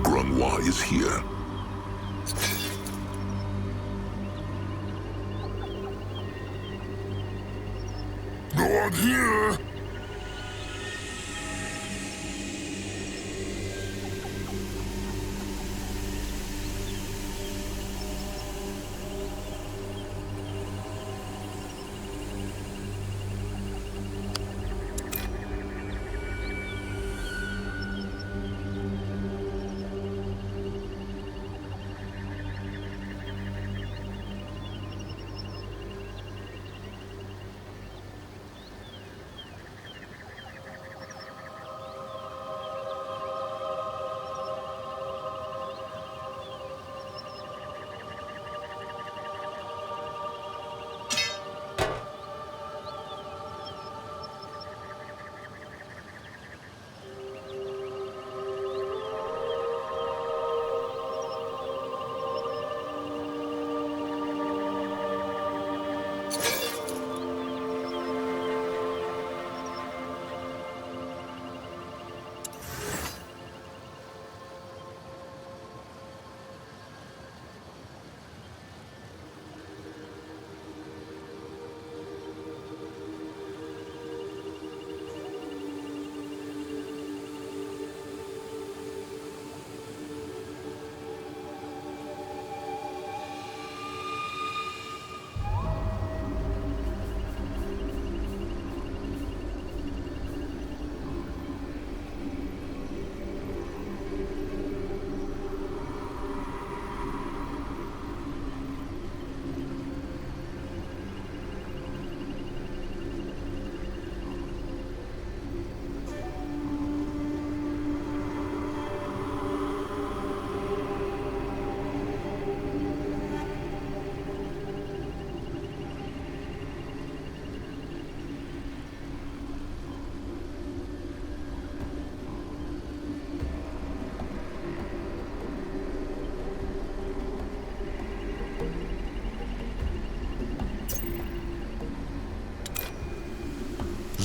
Grimlore is here. No one here!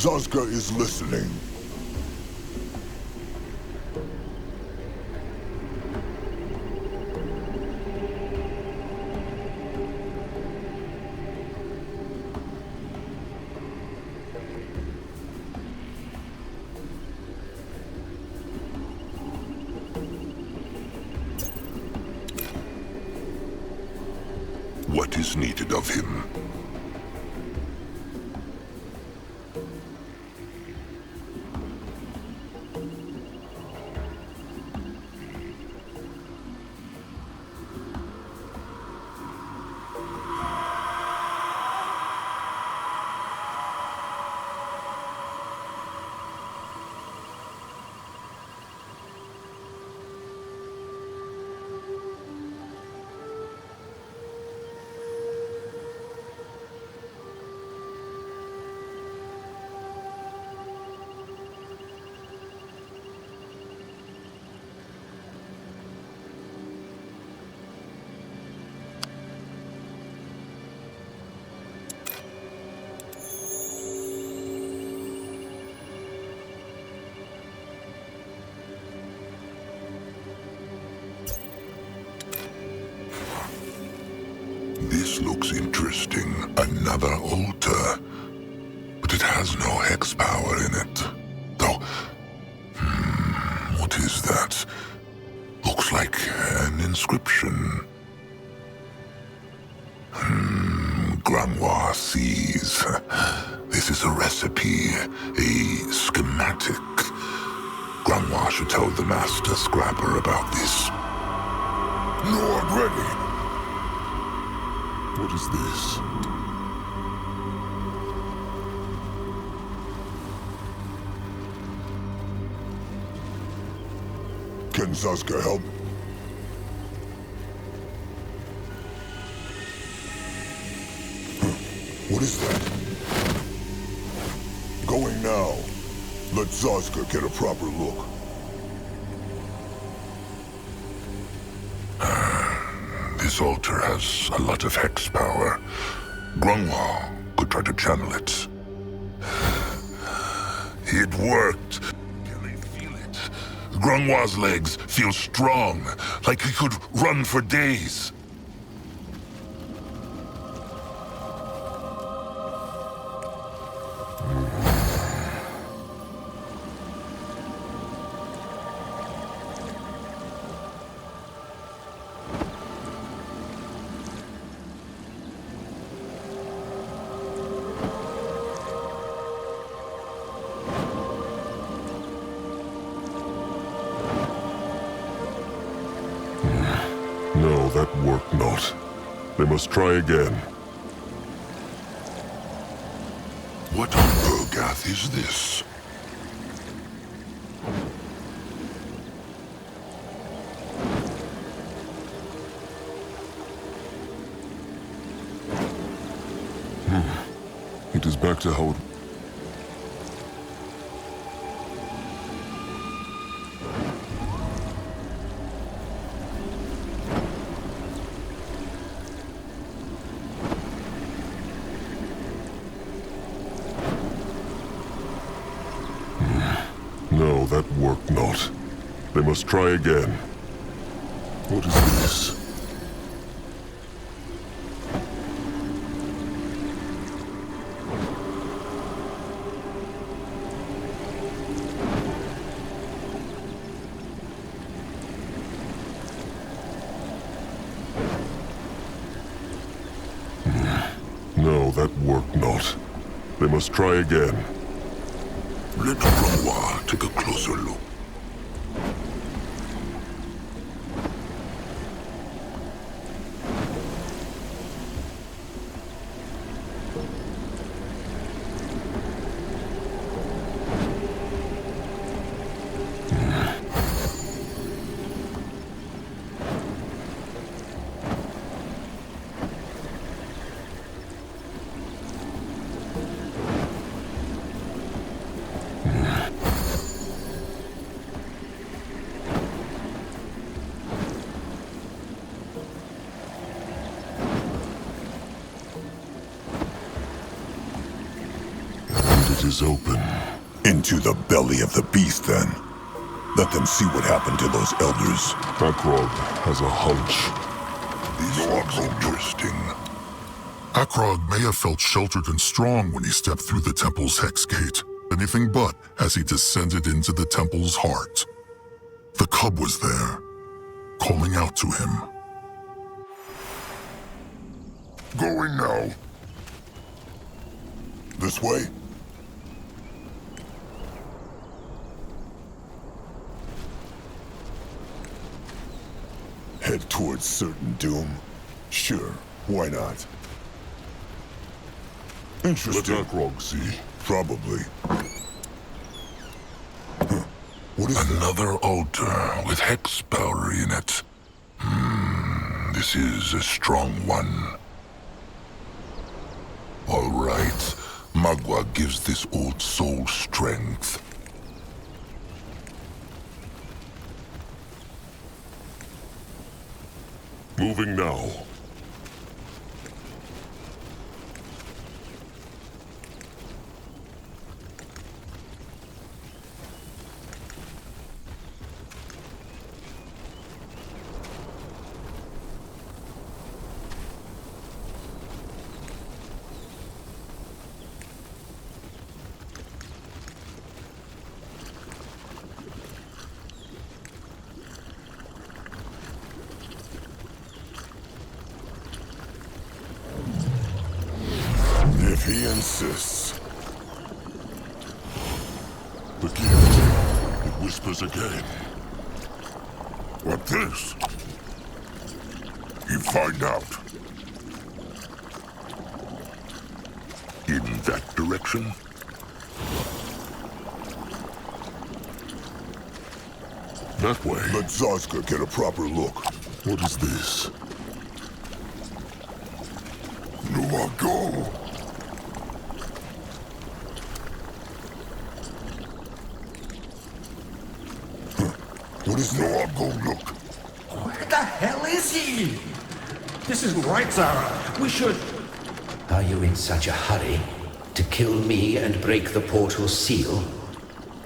Zazka is listening. What is needed of him? This looks interesting. Another altar. But it has no hex power in it. Though, what is that? Looks like an inscription. Grimlore sees. This is a recipe, a schematic. Grimlore should tell the Master Scrapper about this. No, I'm ready. What is this? Can Zazka help? What is that? Going now. Let Zazka get a proper look. This altar has a lot of hex power. Grimlore could try to channel it. It worked. Can they feel it? Grimoire's legs feel strong, like he could run for days. No, that worked not. They must try again. What on Urgath is this? It is back to how it... No, that worked not. They must try again. What is this? No, that worked not. They must try again. Let Grimoire take a closer look. It is open. Into the belly of the beast, then. Let them see what happened to those elders. Akrog has a hunch. This looks interesting. Akrog may have felt sheltered and strong when he stepped through the temple's hex gate. Anything but as he descended into the temple's heart. The cub was there, calling out to him. Going now. This way? Head towards certain doom? Sure, why not? Interesting. Let Akrog see. Probably. What is Another altar with hex power in it. This is a strong one. All right. Magua gives this old soul strength. Moving now. If he insists. The gift. It whispers again. What this? You find out. In that direction? That way. Let Zazka get a proper look. What is this? No, I'll go. What is no, I'll go look. Where the hell is he? This isn't right, Zara. We should... Are you in such a hurry to kill me and break the portal seal?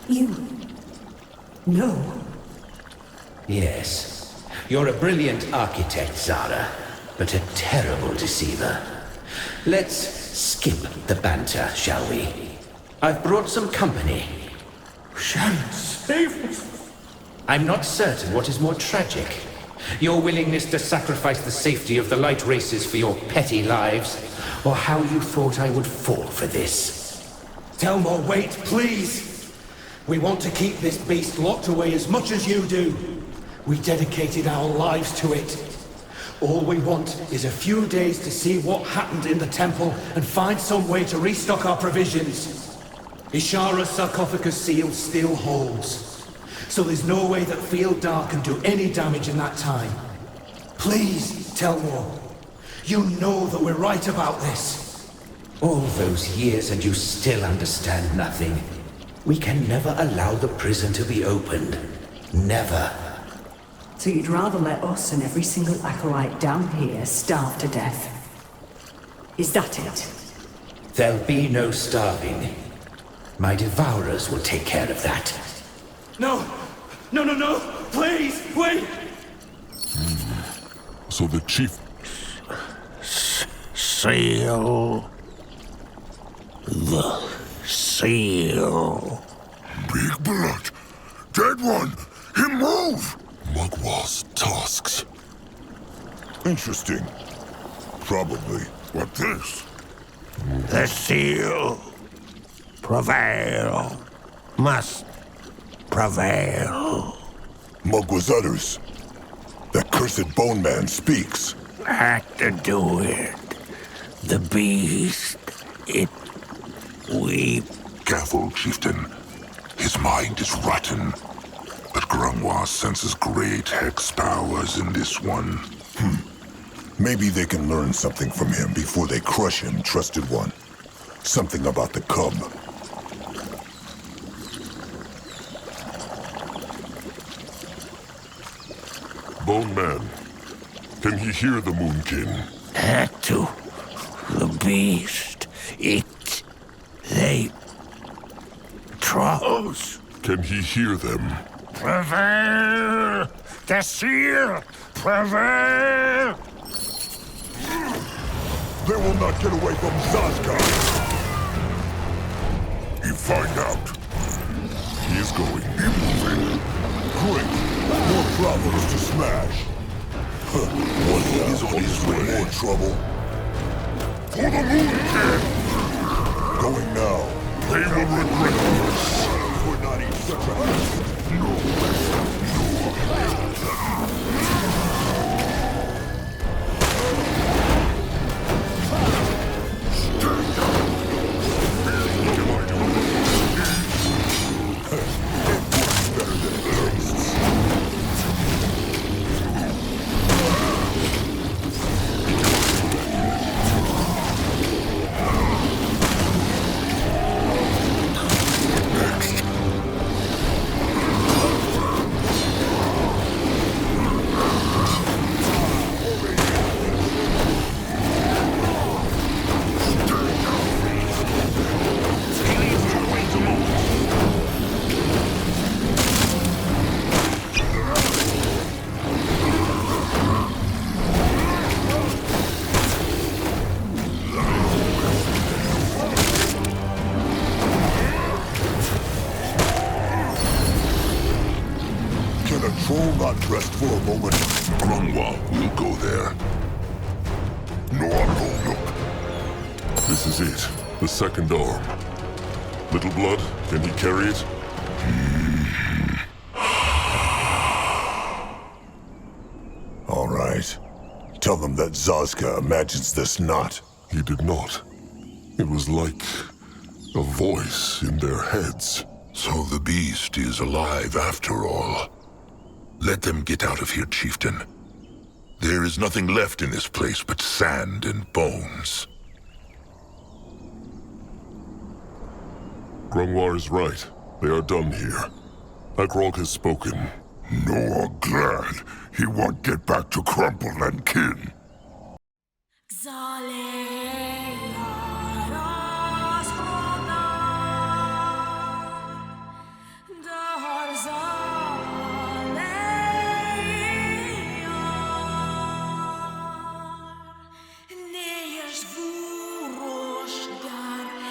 You... No. Yes. You're a brilliant architect, Zara, but a terrible deceiver. Let's skip the banter, shall we? I've brought some company. Shannon, save us. I'm not certain what is more tragic. Your willingness to sacrifice the safety of the light races for your petty lives, or how you thought I would fall for this. Telmore, wait, please! We want to keep this beast locked away as much as you do. We dedicated our lives to it. All we want is a few days to see what happened in the temple and find some way to restock our provisions. Ishara's sarcophagus seal still holds. So there's no way that Field Dark can do any damage in that time. Please, Telmore. You know that we're right about this. All those years and you still understand nothing. We can never allow the prison to be opened. Never. So you'd rather let us and every single acolyte down here starve to death? Is that it? There'll be no starving. My devourers will take care of that. No! No, no, no! Please, wait! So the chief... Seal. The seal. Big blood. Dead one. Him move. Mugwall's tusks. Interesting. Probably. What this? The seal. Prevail. Must prevail. Mugwa's utters. That cursed bone man speaks. Had to do it. The beast. It... we... Careful, chieftain. His mind is rotten. But Grungwa senses great hex powers in this one. Maybe they can learn something from him before they crush him, trusted one. Something about the cub. Bone Man. Can he hear the Moonkin? Had to. The beast. It... they... trolls. Can he hear them? Prevail! The seal! Prevail! They will not get away from Zazka! You find out. He is going. He moving. Great! More problems to smash! One is on his way. More trouble. For the Moonkin! Going now. They will regret this. We're not in such a haste. Not rest for a moment. Grungwa will go there. No, I'll go look. This is it. The second arm. Little Blood, can he carry it? All right. Tell them that Zazka imagines this not. He did not. It was like a voice in their heads. So the beast is alive after all. Let them get out of here, Chieftain. There is nothing left in this place but sand and bones. Grimlore is right. They are done here. Akrog has spoken. Noah glad he won't get back to Crumple and Kin. Xale.